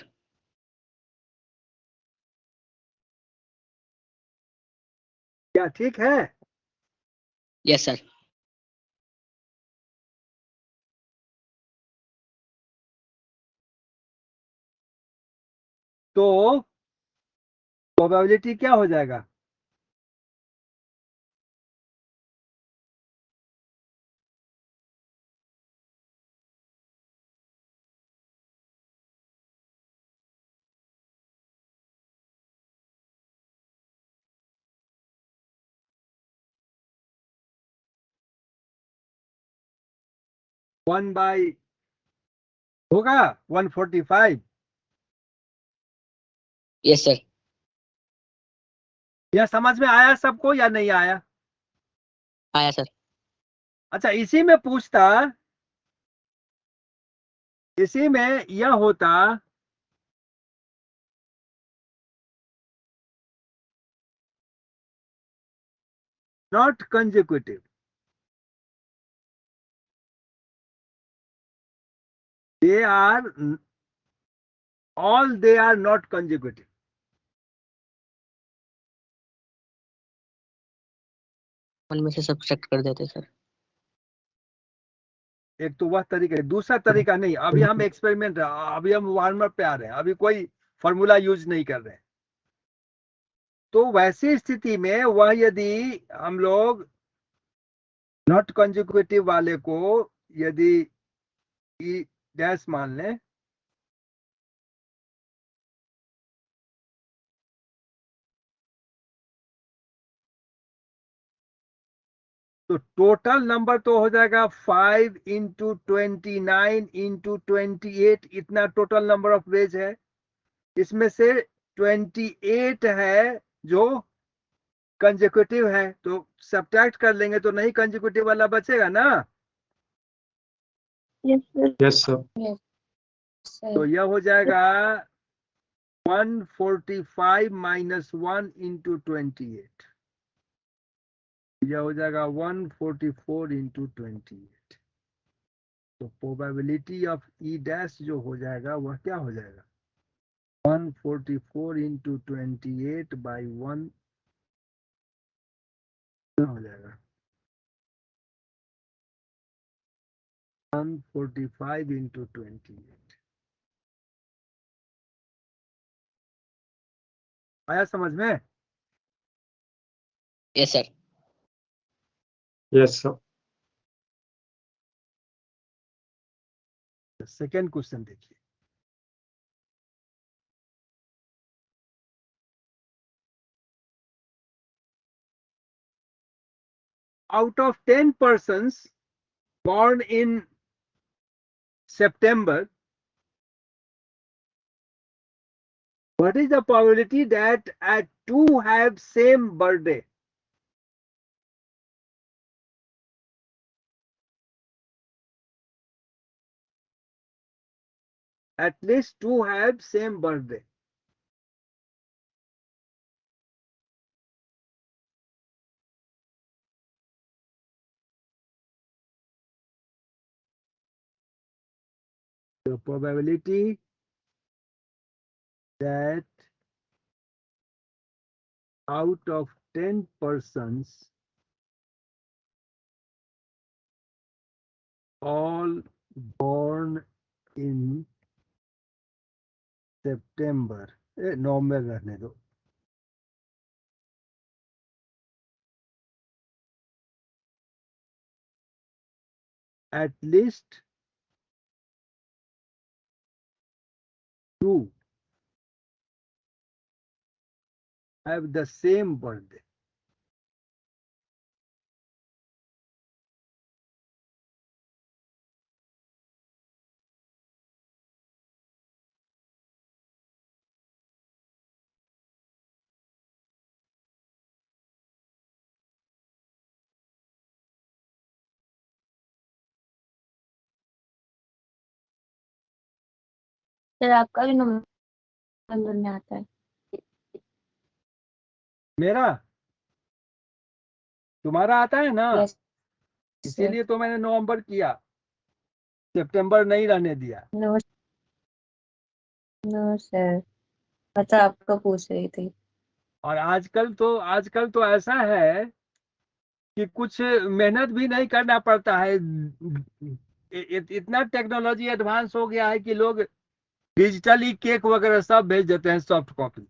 क्या ठीक है? Yes, sir. तो प्रोबेबिलिटी क्या हो जाएगा? वन बाई होगा 145। Yes, sir. यह समझ में आया सबको या नहीं आया? आया सर। अच्छा, इसी में पूछता, इसी में यह होता not consecutive. They are all, they are not consecutive. उनमें से सब्ट्रैक्ट कर देते सर। एक तो वह तरीका है, दूसरा तरीका नहीं। अभी हम एक्सपेरिमेंट, अभी हम वार्म अप पे आ रहे हैं, अभी कोई फॉर्मूला यूज नहीं कर रहे हैं। तो वैसी स्थिति में वह यदि हम लोग नॉट कंसेक्यूटिव वाले को यदि ई डैश मान लें, तो टोटल नंबर तो हो जाएगा 5 इंटू 29 इंटू 28, इतना टोटल नंबर ऑफ वेज है। इसमें से 28 है जो कंसेक्यूटिव है, तो सब्ट्रैक्ट कर लेंगे तो नहीं कंसेक्यूटिव वाला बचेगा ना। Yes, sir. Yes, sir. तो यह हो जाएगा 145 माइनस 1 इंटू 28, यह हो जाएगा 144 इंटू 28। तो प्रोबेबिलिटी ऑफ ई डैश जो हो जाएगा वह क्या हो जाएगा, 144 इंटू 28 बाई 1 हो जाएगा 145 इंटू 28। आया समझ में? Yes sir. Yes, sir. Second question देखिए। Out of 10 persons born in September, what is the probability that at 2 have same birthday? At least 2 have same birthday. The probability that out of 10 persons, all born in September, नवंबर रहने दो, at least 2 have the same birthday. Sir आपका भी नवंबर में आता है। मेरा, तुम्हारा आता है ना, Yes, sir. इसीलिए तो मैंने नवंबर किया, सितंबर नहीं रहने दिया। नो नो सर, मतलब आपको पूछ रही थी। और आजकल तो ऐसा है कि कुछ मेहनत भी नहीं करना पड़ता है। इतना टेक्नोलॉजी एडवांस हो गया है कि लोग डिजिटली केक वगैरह सब भेज देते हैं, सॉफ्ट कॉपी।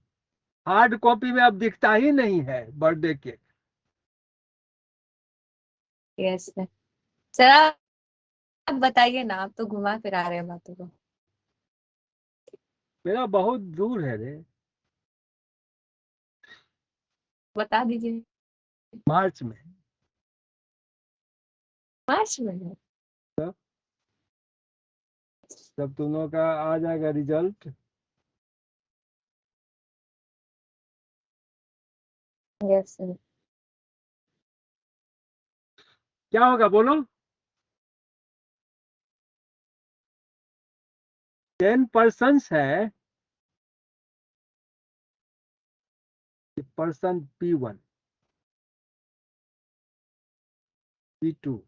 हार्ड कॉपी में अब दिखता ही नहीं है birthday cake. Yes sir. Sir आप बताइए ना, आप तो घुमा फिरा रहे हैं बातों को। मेरा बहुत दूर है रे, बता दीजिए। मार्च में। मार्च में है। जब तुम लोगों का आ जाएगा रिजल्ट, यस सर। क्या होगा बोलो? 10 पर्सन्स है, पर्सन P1, P2,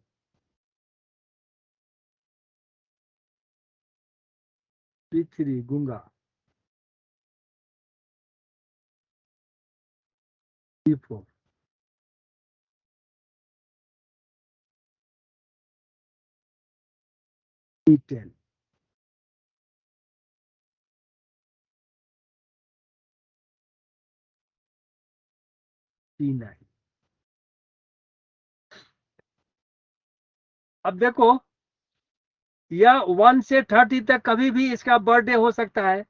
P3 गूंगा, P4, P10, P9। अब देखो, यह 1 से 30 तक कभी भी इसका बर्थडे हो सकता है,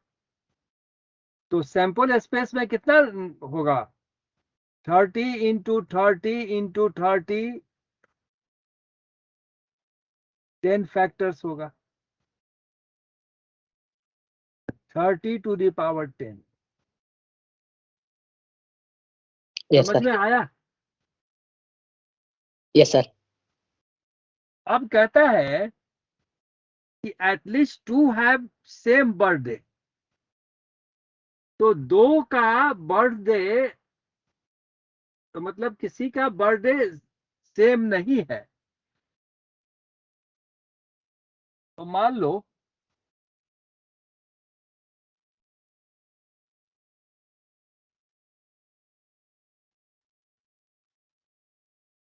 तो सैंपल स्पेस में कितना होगा? 30 इंटू 30 इंटू 30, 10 फैक्टर्स होगा, 30 टू द पावर 10। यस समझ सर। में आया? Yes sir. अब कहता है कि एटलीस्ट 2 हैव सेम बर्थडे, तो 2 का बर्थडे, तो मतलब किसी का बर्थडे सेम नहीं है। तो मान लो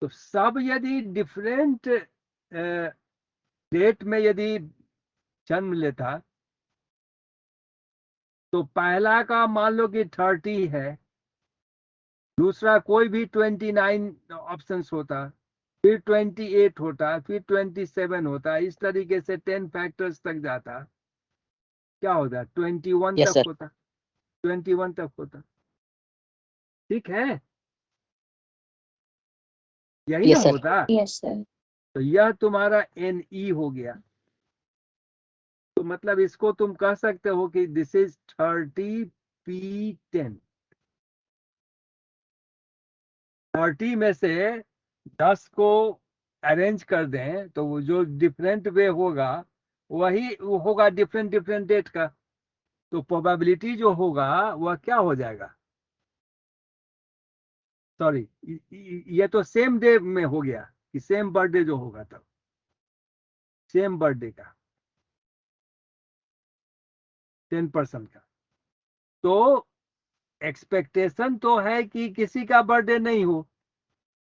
तो सब यदि डिफरेंट डेट में यदि जन्म लेता, तो पहला का मान लो कि 30 है, दूसरा कोई भी 29 ऑप्शंस होता, फिर 28 होता, फिर 27 होता, इस तरीके से 10 फैक्टर्स तक जाता, क्या होता? 21 यस तक सर। होता, 21 तक होता। ठीक है, यही ना यस सर। होता। Yes sir. तो यह तुम्हारा NE हो गया। तो मतलब इसको तुम कह सकते हो कि दिस इज 30P10। 30 में से 10 को अरेंज कर दें तो वो जो डिफरेंट वे होगा वही वो होगा डिफरेंट डिफरेंट डेट का। तो प्रोबेबिलिटी जो होगा वह क्या हो जाएगा? सॉरी, ये तो सेम डे में हो गया कि सेम बर्थडे जो होगा, तब सेम बर्थडे का 10% का। तो एक्सपेक्टेशन तो है कि किसी का बर्थडे नहीं हो,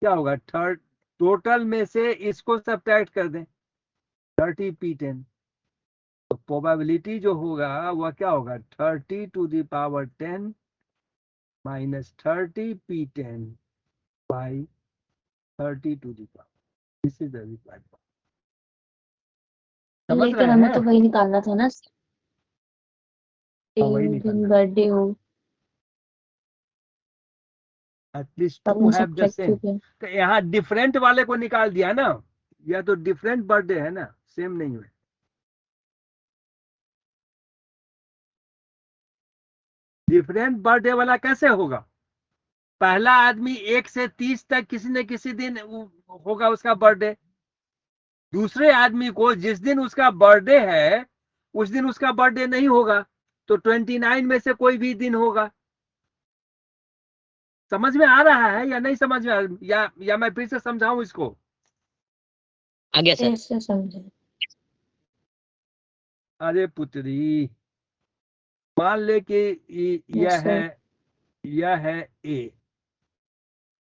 क्या होगा? थर्ड टोटल में से इसको सब्ट्रैक्ट कर दें, 30P10। तो प्रोबेबिलिटी जो होगा वह क्या होगा? 30 to the power 10 minus 30P10 by 30 to the power. This is the required. समझ लेकिन रहे हमें हैं? तो वही निकालना था ना, हाँ, वही सेम दिन निकालना। बर्थडे हो, एटलीस्ट तब 2 हम हैव द सब्ट्रैक्ट सेम। क्यों किया? तो यहाँ डिफरेंट वाले को निकाल दिया ना, या तो डिफरेंट बर्थडे है ना, सेम नहीं हुए। डिफरेंट बर्थडे वाला कैसे होगा? पहला आदमी 1 से 30 तक किसी न किसी दिन होगा उसका बर्थडे, दूसरे आदमी को जिस दिन उसका बर्थडे है उस दिन उसका बर्थडे नहीं होगा, तो 29 में से कोई भी दिन होगा। समझ में आ रहा है या नहीं समझ में या मैं फिर से समझाऊं इसको? आ गया सर। कैसे समझे? अरे पुत्री, मान ले कि यस सर। यह है A,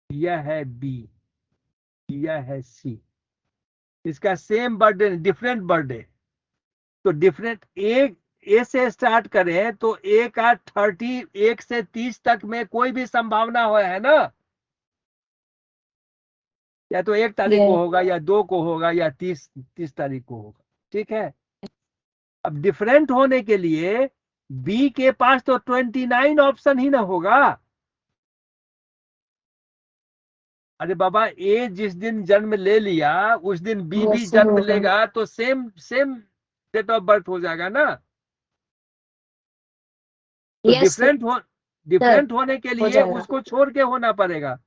यह है B, यह है C। इसका सेम बर्थडे, डिफरेंट बर्थडे। तो डिफरेंट ए से स्टार्ट करें तो ए का 30, 1 से 30 तक में कोई भी संभावना है ना, या तो 1 तारीख को यस होगा या 2 को होगा या 30 तारीख को होगा। ठीक है, अब डिफरेंट होने के लिए बी के पास तो 29 ऑप्शन ही ना होगा। अरे बाबा, ए जिस दिन जन्म ले लिया उस दिन बी भी यस सर जन्म होगा। लेगा, तो same same date of birth हो जाएगा ना। तो यस सर डिफरेंट होने के हो लिए जाएगा। उसको छोड़ के होना पड़ेगा।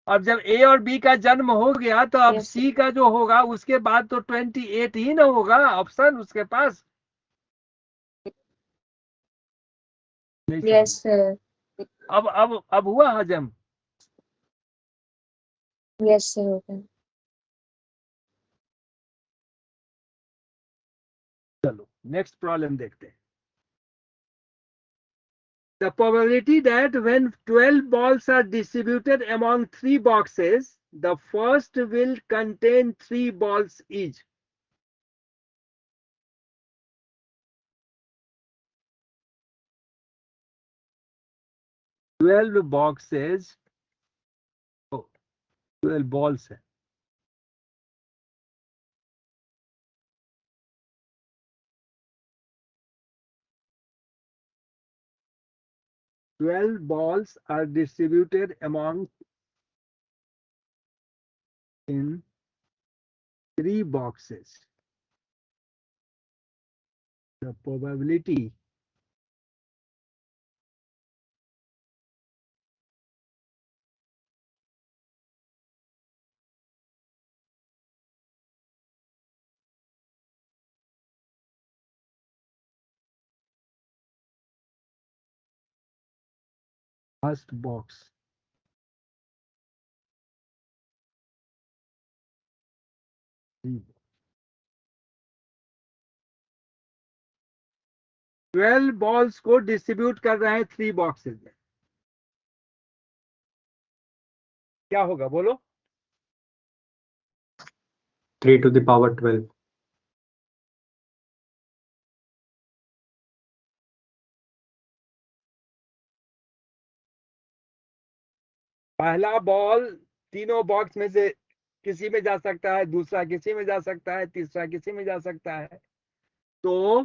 अब जब ए और बी का जन्म हो गया तो अब यस सी का जो होगा उसके बाद तो 28 ही ना होगा ऑप्शन उसके पास। नहीं समझ। Yes sir. अब हुआ हजम? यस सर होगा। चलो नेक्स्ट प्रॉब्लम देखते हैं. The probability that when 12 balls are distributed among 3 boxes, the first will contain 3 balls each. Twelve boxes. Oh, 12 balls है. Twelve balls are distributed among in 3 boxes. The probability first box 12 balls को distribute कर रहे हैं 3 boxes में. क्या होगा बोलो? 3 to the power 12. पहला बॉल तीनों बॉक्स में से किसी में जा सकता है, दूसरा किसी में जा सकता है, तीसरा किसी में जा सकता है. तो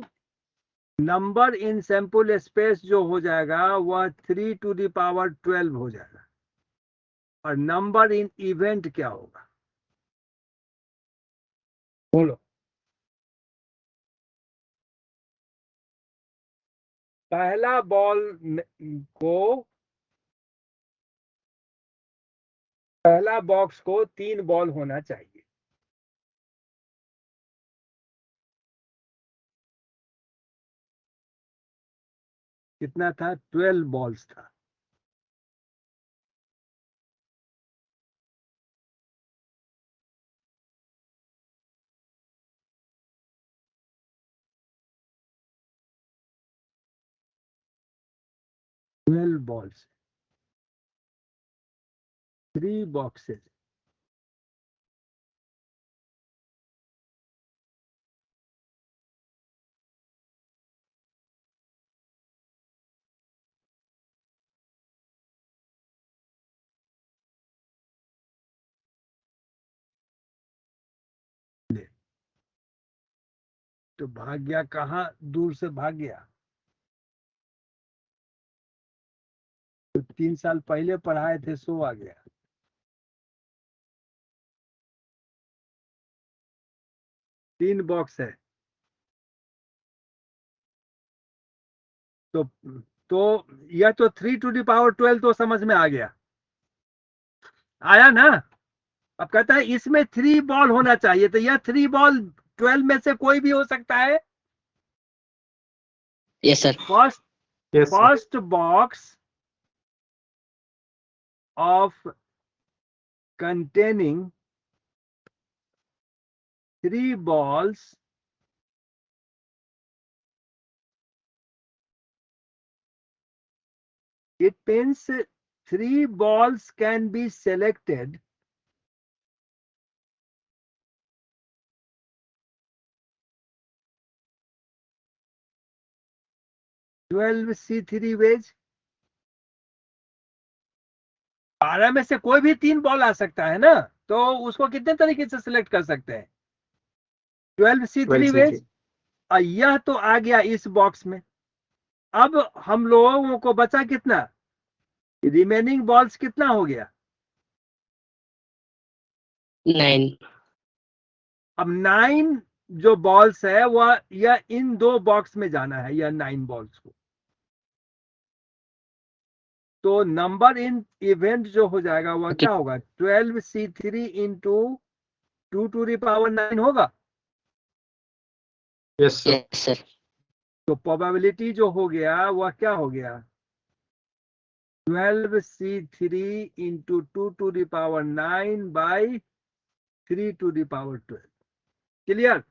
नंबर इन सैंपल स्पेस जो हो जाएगा वह 3 to the power 12 हो जाएगा. और नंबर इन इवेंट क्या होगा बोलो? पहला बॉल को पहला बॉक्स को 3 बॉल होना चाहिए. कितना था? 12 बॉल्स था. balls, 3 boxes. तो भाग गया कहाँ? दूर से भाग गया. तो 3 साल पहले पढ़ाए थे सो आ गया. तीन बॉक्स है. तो यह तो 3 to the power 12 तो समझ में आ गया. आया ना? अब कहता है इसमें 3 बॉल होना चाहिए. तो यह 3 बॉल 12 में से कोई भी हो सकता है. Yes, sir. Yes, sir. First box of containing 3 balls it means 3 balls can be selected C3 ways. 12 में से कोई भी 3 बॉल आ सकता है ना. तो उसको कितने तरीके से सिलेक्ट कर सकते हैं? 12 C3 वेज. और यह तो आ गया इस बॉक्स में. अब हम लोगों को बचा कितना? रिमेनिंग बॉल्स कितना हो गया? 9. अब 9 जो बॉल्स है वह यह इन 2 बॉक्स में जाना है, यह 9 बॉल्स को. तो नंबर इन इवेंट जो हो जाएगा वह क्या होगा? 12 C3 into 2 to the power 9 होगा. Yes, sir. Yes, sir. तो प्रोबेबिलिटी जो हो गया वह क्या हो गया? 12 C3 into 2 to the power 9 by 3 to the power 12. Clear?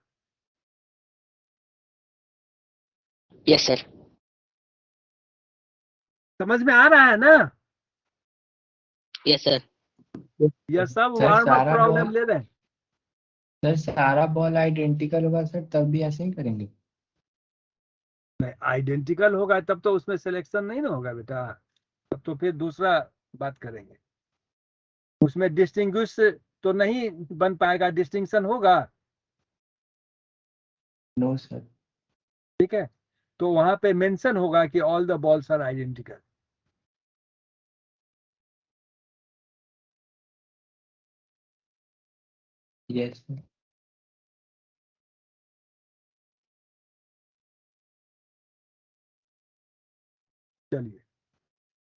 Yes, sir. समझ में आ रहा है ना? Yes, sir. यह सब सर, वार्म अप सारा प्रॉब्लम बॉल ले रहे हैं। सर सारा बॉल आइडेंटिकल होगा सर, तब भी ऐसे ही करेंगे? नहीं, आइडेंटिकल होगा तब तो उसमें सिलेक्शन नहीं ना होगा बेटा, तब तो फिर दूसरा बात करेंगे। उसमें डिस्टिंग्विश तो नहीं बन पाएगा, डिस्टिंक्शन होगा। No sir. ठीक है, तो वहां पे मेंशन होगा कि all the balls are identical. Yes sir. चलिए,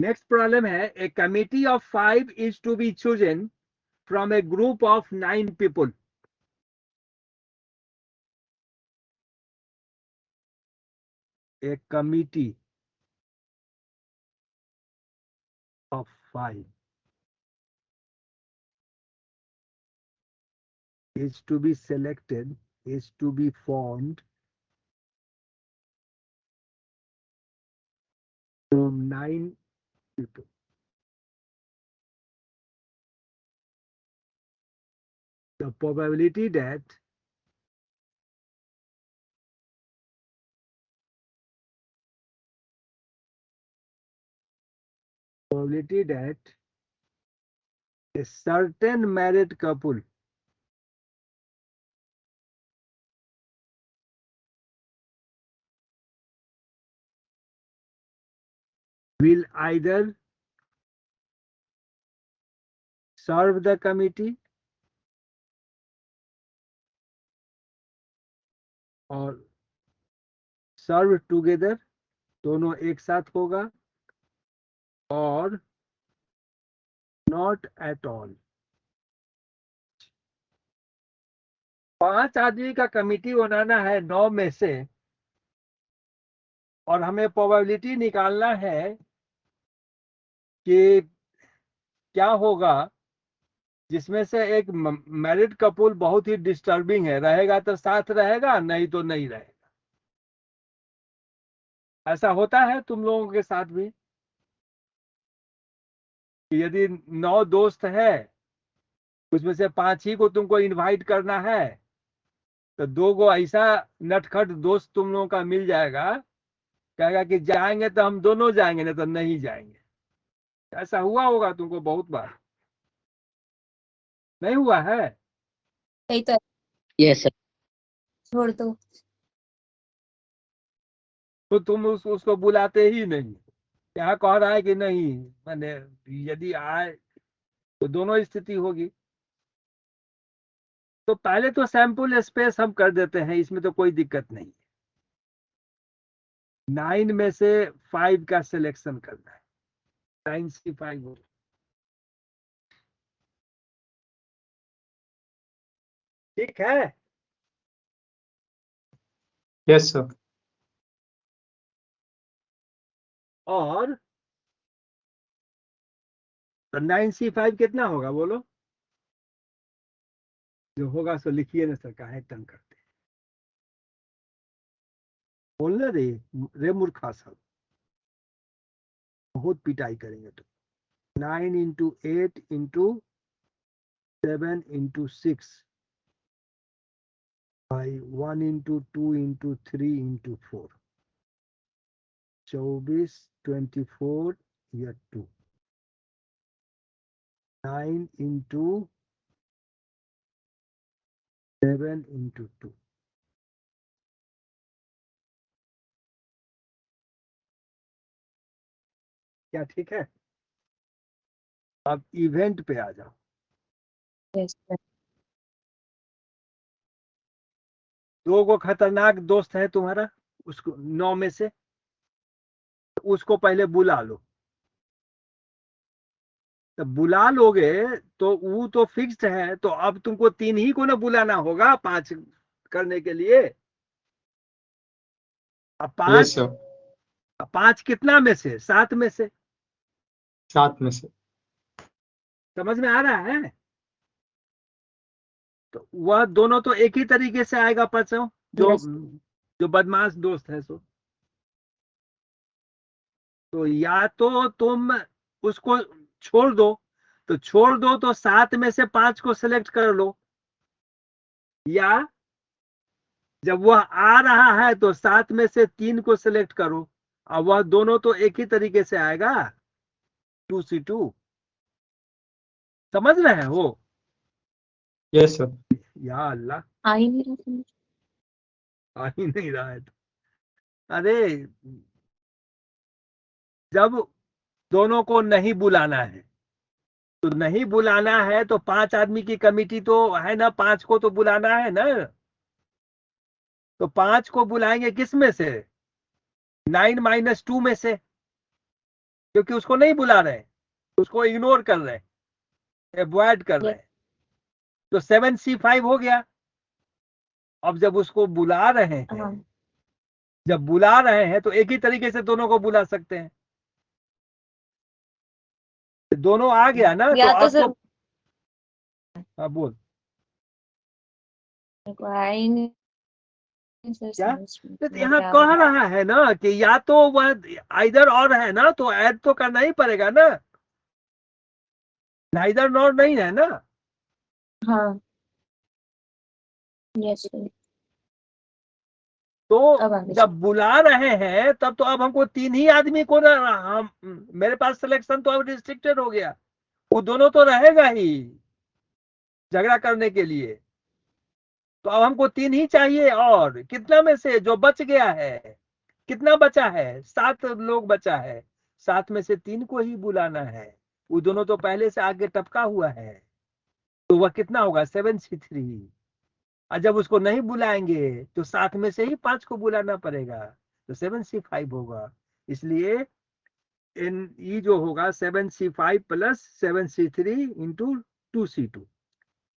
नेक्स्ट प्रॉब्लम है, a committee of 5 is to be chosen from a group of 9 people. A committee of 5 is to be selected, is to be formed from 9 people. The probability that a certain married couple will either serve the committee or serve together, दोनों एक साथ होगा, और not at all। 5 आदमी का committee बनाना है 9 में से, और हमें प्रोबेबिलिटी निकालना है कि क्या होगा जिसमें से एक मैरिड कपल बहुत ही डिस्टर्बिंग है, रहेगा तो साथ रहेगा, नहीं तो नहीं रहेगा। ऐसा होता है तुम लोगों के साथ भी कि यदि 9 दोस्त है, उसमें से 5 ही को तुमको इनवाइट करना है, तो 2 को ऐसा नटखट दोस्त तुम लोगों का मिल जाएगा, कहेगा कि जाएंगे तो हम दोनों जाएंगे, नहीं तो नहीं जाएंगे। ऐसा हुआ होगा तुमको बहुत बार, नहीं हुआ है? सही तो Yes, sir. छोड़ दो। तो तुम उसको बुलाते ही नहीं। यहाँ कह रहा है कि नहीं, मैंने यदि आए तो दोनों स्थिति होगी। तो पहले तो सैंपल स्पेस हम कर देते हैं, इसमें तो कोई दिक्कत नहीं है। 9 में से 5 का सिलेक्शन करना है, 9C5 हो। ठीक है, Yes, sir. और तो 9C5 कितना होगा बोलो? जो होगा सो लिखिए ना सर, काहे तंग करते हैं। बोलना रे मूर्खा सब, बहुत पिटाई करेंगे तो। 9 into 8 into 7 into 6 by 1 into 2 into 3 into 4, 24, 24 या 2, 9 into 7 into 2। क्या ठीक है? अब इवेंट पे आ जाओ। Yes sir. 2 को खतरनाक दोस्त है तुम्हारा, उसको 9 में से, उसको पहले बुला लो। तो बुला लोगे तो वो तो फिक्स्ड है, तो अब तुमको 3 ही को ना बुलाना होगा 5 करने के लिए। अब 5 Yes, sir. 5 कितना में से? 7 में से। 7 में से। समझ में आ रहा है? तो वह दोनों तो एक ही तरीके से आएगा, 5 जो Yes. जो बदमाश दोस्त है सो। तो या तो तुम उसको छोड़ दो, तो छोड़ दो तो 7 में से 5 को सिलेक्ट कर लो, या जब वह आ रहा है तो 7 में से 3 को सिलेक्ट करो, और वह दोनों तो एक ही तरीके से आएगा 2C2। समझ रहे हो? Yes, sir. या अल्लाह, आ ही नहीं रहा समझ। आ ही नहीं रहा है तो। अरे जब दोनों को नहीं बुलाना है तो नहीं बुलाना है, तो 5 आदमी की कमेटी तो है ना, 5 को तो बुलाना है ना। तो 5 को बुलाएंगे किस में से? 9 - 2 में से, क्योंकि उसको नहीं बुला रहे, उसको इग्नोर कर रहे, अवॉइड कर रहे। तो 7C5 हो गया। अब जब उसको बुला रहे हैं, हाँ जब बुला रहे हैं तो एक ही तरीके से दोनों को बुला सकते हैं। दोनों आ गया ना, या तो तो अब सर तो हाँ बोल मेरे को आ ही नहीं सर क्या? समझ में तो मैं यहाँ क्या कह बताऊं। रहा है ना कि या तो वह आइदर और है ना, तो ऐड तो करना ही पड़ेगा ना, नाइदर नॉर नहीं है ना। हाँ यस सर तो अब आगे जब बुला रहे हैं तब तो अब हमको 3 ही आदमी को ना, हम मेरे पास सिलेक्शन तो अब रिस्ट्रिक्टेड हो गया, वो दोनों तो रहेगा ही झगड़ा करने के लिए। तो अब हमको 3 ही चाहिए, और कितना में से जो बच गया है, कितना बचा है? 7 लोग बचा है, 7 में से 3 को ही बुलाना है। वो दोनों तो पहले से आगे टपका हुआ है, तो वह कितना होगा? 7C3। और जब उसको नहीं बुलाएंगे तो 7 में से ही 5 को बुलाना पड़ेगा, तो 7C5 होगा। इसलिए इन ई जो होगा 7C5 plus 7C3 into 2C2।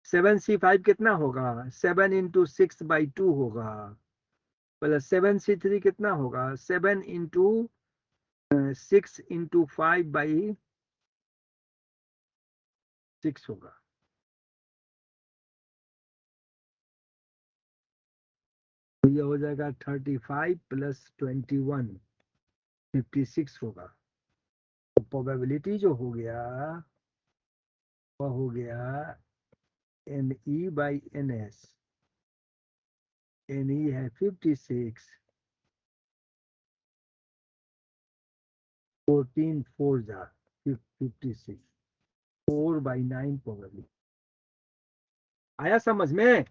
7C5 कितना होगा? 7 इंटू 6/2 होगा, प्लस 7C3 कितना होगा? 7 इंटू 6 इंटू 5/6 होगा। तो ये हो जाएगा 35 प्लस 21 56 होगा। तो प्रोबेबिलिटी जो हो गया वह हो गया NE/NS। NE है 56, 14 4 जा 56, 4/9 प्रोबेबिलिटी। आया समझ में?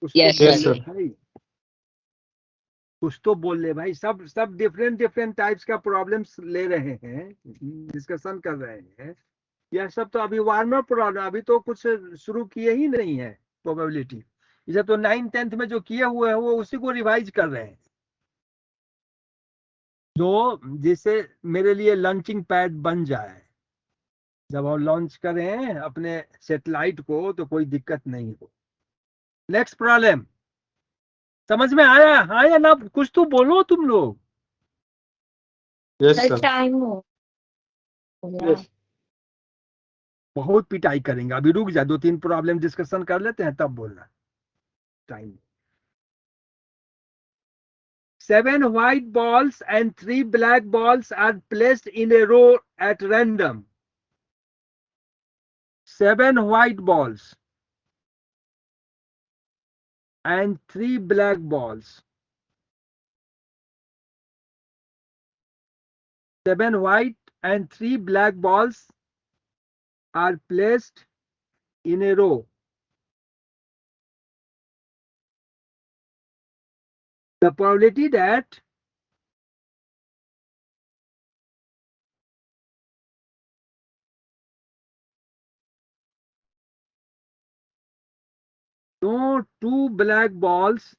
कुछ तो Yes, बोल Yes, ले sir. भाई, कुछ तो बोल ले भाई। सब डिफरेंट डिफरेंट टाइप्स का प्रॉब्लम्स ले रहे हैं, डिस्कशन कर रहे हैं। यह सब तो अभी वार्म अप प्रॉब्लम, अभी तो कुछ शुरू किए ही नहीं है प्रोबेबिलिटी। इसे तो 9th 10th में जो किए हुए हैं वो उसी को रिवाइज कर रहे हैं, जो जिससे मेरे लिए लॉन्चिंग पैड बन जाए। जब हम लॉन्च करें अपने सैटेलाइट को तो कोई दिक्कत नहीं हो। नेक्स्ट प्रॉब्लम समझ में आया? हाँ या ना? कुछ तो बोलो तुम लोग। Yes, sir sir. टाइम हो गया। Yes. बहुत पिटाई करेंगे, अभी रुक जा, 2-3 प्रॉब्लम डिस्कशन कर लेते हैं तब बोलना। Time 7 white balls and 3 black balls are placed in a row at random. 7 white balls and 3 black balls. 7 white and 3 black balls are placed in a row. The probability that no 2 black balls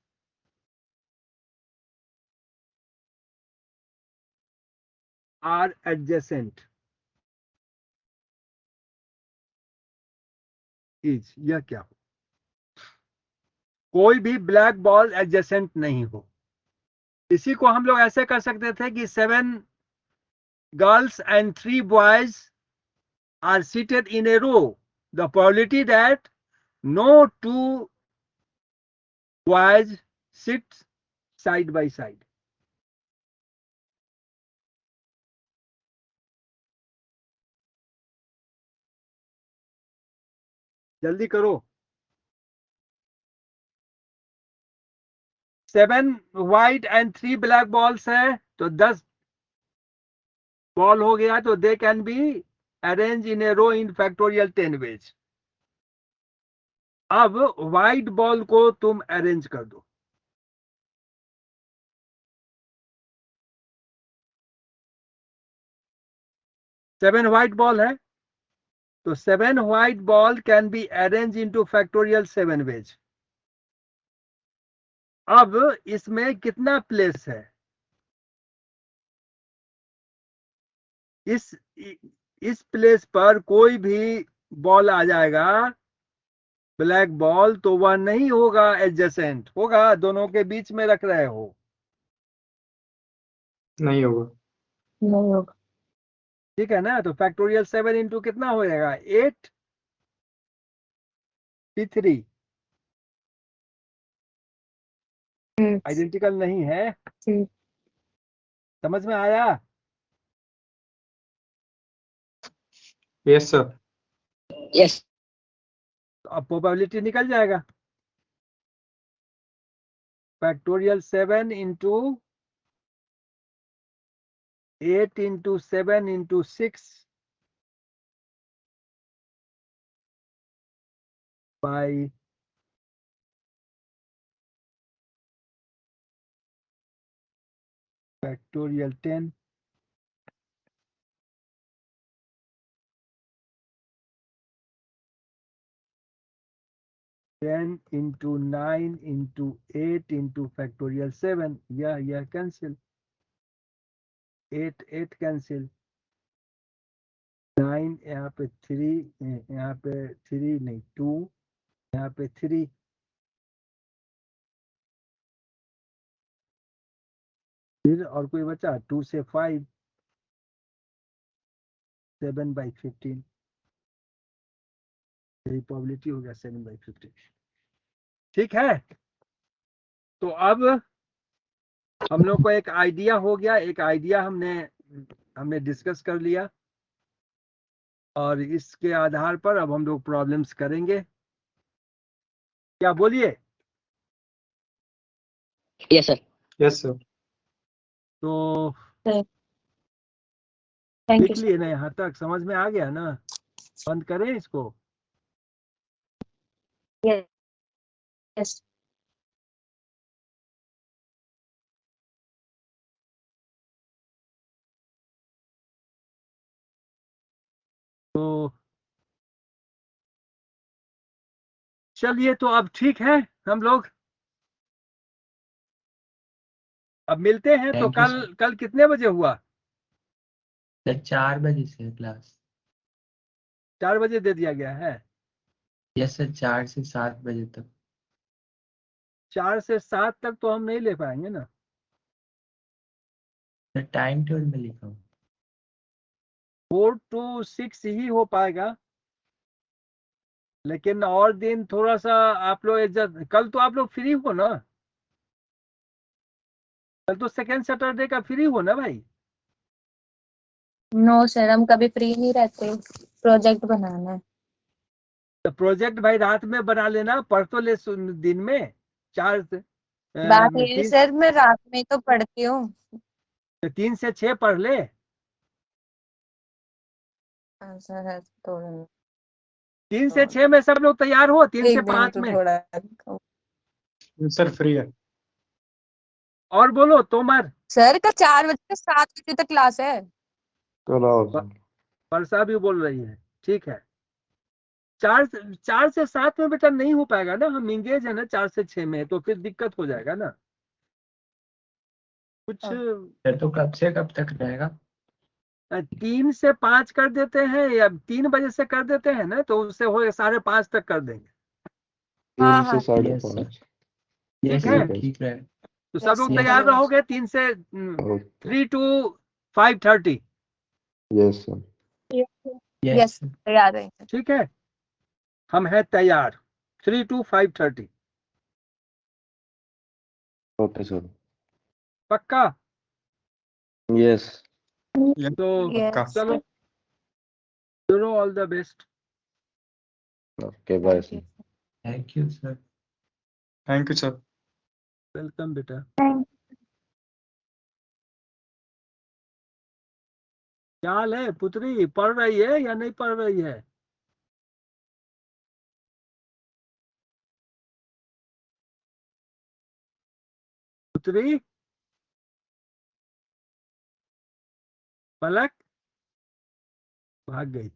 are adjacent is, यह क्या हो? कोई भी black ball adjacent नहीं हो। इसी को हम लोग ऐसे कर सकते थे कि 7 girls and 3 boys are seated in a row. The probability that no 2 boys sit side by side. जल्दी करो। 7 व्हाइट एंड 3 ब्लैक बॉल्स है तो 10 बॉल हो गया, तो they can be arrange in a row in factorial 10 ways. अब white ball को तुम अरेंज कर दो। सेवन व्हाइट बॉल है तो 7 white ball can be arrange into factorial 7 ways. अब इसमें कितना प्लेस है? इस प्लेस पर कोई भी बॉल आ जाएगा ब्लैक बॉल तो वह नहीं होगा एडजेसेंट, होगा दोनों के बीच में रख रहे हो। नहीं होगा। नहीं होगा। ठीक है ना? तो फैक्टोरियल 7 इंटू कितना हो जाएगा? 8 P3 आइडेंटिकल नहीं है। ठीक। समझ में आया? Yes sir. Yes. तो अब प्रोबेबिलिटी निकल जाएगा। Factorial 7 into 8 into 7 into 6 by factorial 10 10 into 9 into 8 into factorial 7। यह कैंसिल, 8 कैंसिल, 9 यहाँ पे 3, यहाँ पे 3 नहीं 2, यहाँ पे 3, फिर और कोई बचा 2 से 5, 7/15। यही प्रोबेबिलिटी हो गया 7/15। ठीक है? तो अब हम लोग को एक आइडिया हो गया, एक आइडिया हमने डिस्कस कर लिया और इसके आधार पर अब हम लोग प्रॉब्लम्स करेंगे। क्या बोलिए? Yes, sir. Yes sir. तो थैंक लिख यू लिए ना? यहाँ तक समझ में आ गया ना? बंद करें इसको? सर। यस। तो चलिए, तो अब ठीक है, हम लोग अब मिलते हैं। तो Thank you, sir. कल कितने बजे हुआ? सर 4 बजे से क्लास। 4 बजे दे दिया गया है। यस सर, 4 से 7 बजे तक। 4 से 7 तक तो हम नहीं ले पाएंगे ना। सर टाइम टेबल में लिखा हूँ। 4 to 6 ही हो पाएगा, लेकिन और दिन थोड़ा सा आप लोग एडजस्ट। कल तो आप लोग फ्री हो ना? कल तो सेकेंड सैटरडे का फ्री हो ना भाई? नो सर, हम कभी फ्री नहीं रहते, प्रोजेक्ट बनाना है। तो प्रोजेक्ट भाई रात में बना लेना, पढ़ तो ले दिन में 4 से बात ये है 3 सर, मैं रात में तो पढ़ती हूँ। 3 से 6 पढ़ ले। सर है तो 3 से 6 में सब लोग तैयार हो, 3 से एक दिन 5 तो में। थोड़ा। सर फ्री है। और बोलो तोमर। सर का 4 बजे से 7 बजे तक क्लास है। कल आओ सर। वर्षा भी बोल रही है। ठीक है, 4 से 7 में बेटा नहीं हो पाएगा ना, हम इंगेज है ना 4 से 6 में, तो फिर दिक्कत हो जाएगा ना कुछ। सर तो कब से कब तक रहेगा? 3 से 5 कर देते हैं या 3 बजे से कर देते हैं ना, तो उससे हो 5:30 तक कर देंगे। 3 हाँ, से हाँ। 5:30। यस है? सर, ठीक है। तो सब लोग Yes, तैयार yes. रहोगे 3 से okay 3 to 5:30। Yes sir. Yes, तैयार है। ठीक है, हम हैं तैयार 3 to 5:30। Okay sir. पक्का? Yes. तो पक्का। चलो, चलो, all the best. Okay, bye, sir. Thank you sir. Thank you sir. Welcome बेटा। क्या हाल है पुत्री, पढ़ रही है या नहीं पढ़ रही है? पुत्री, पलक भाग गई।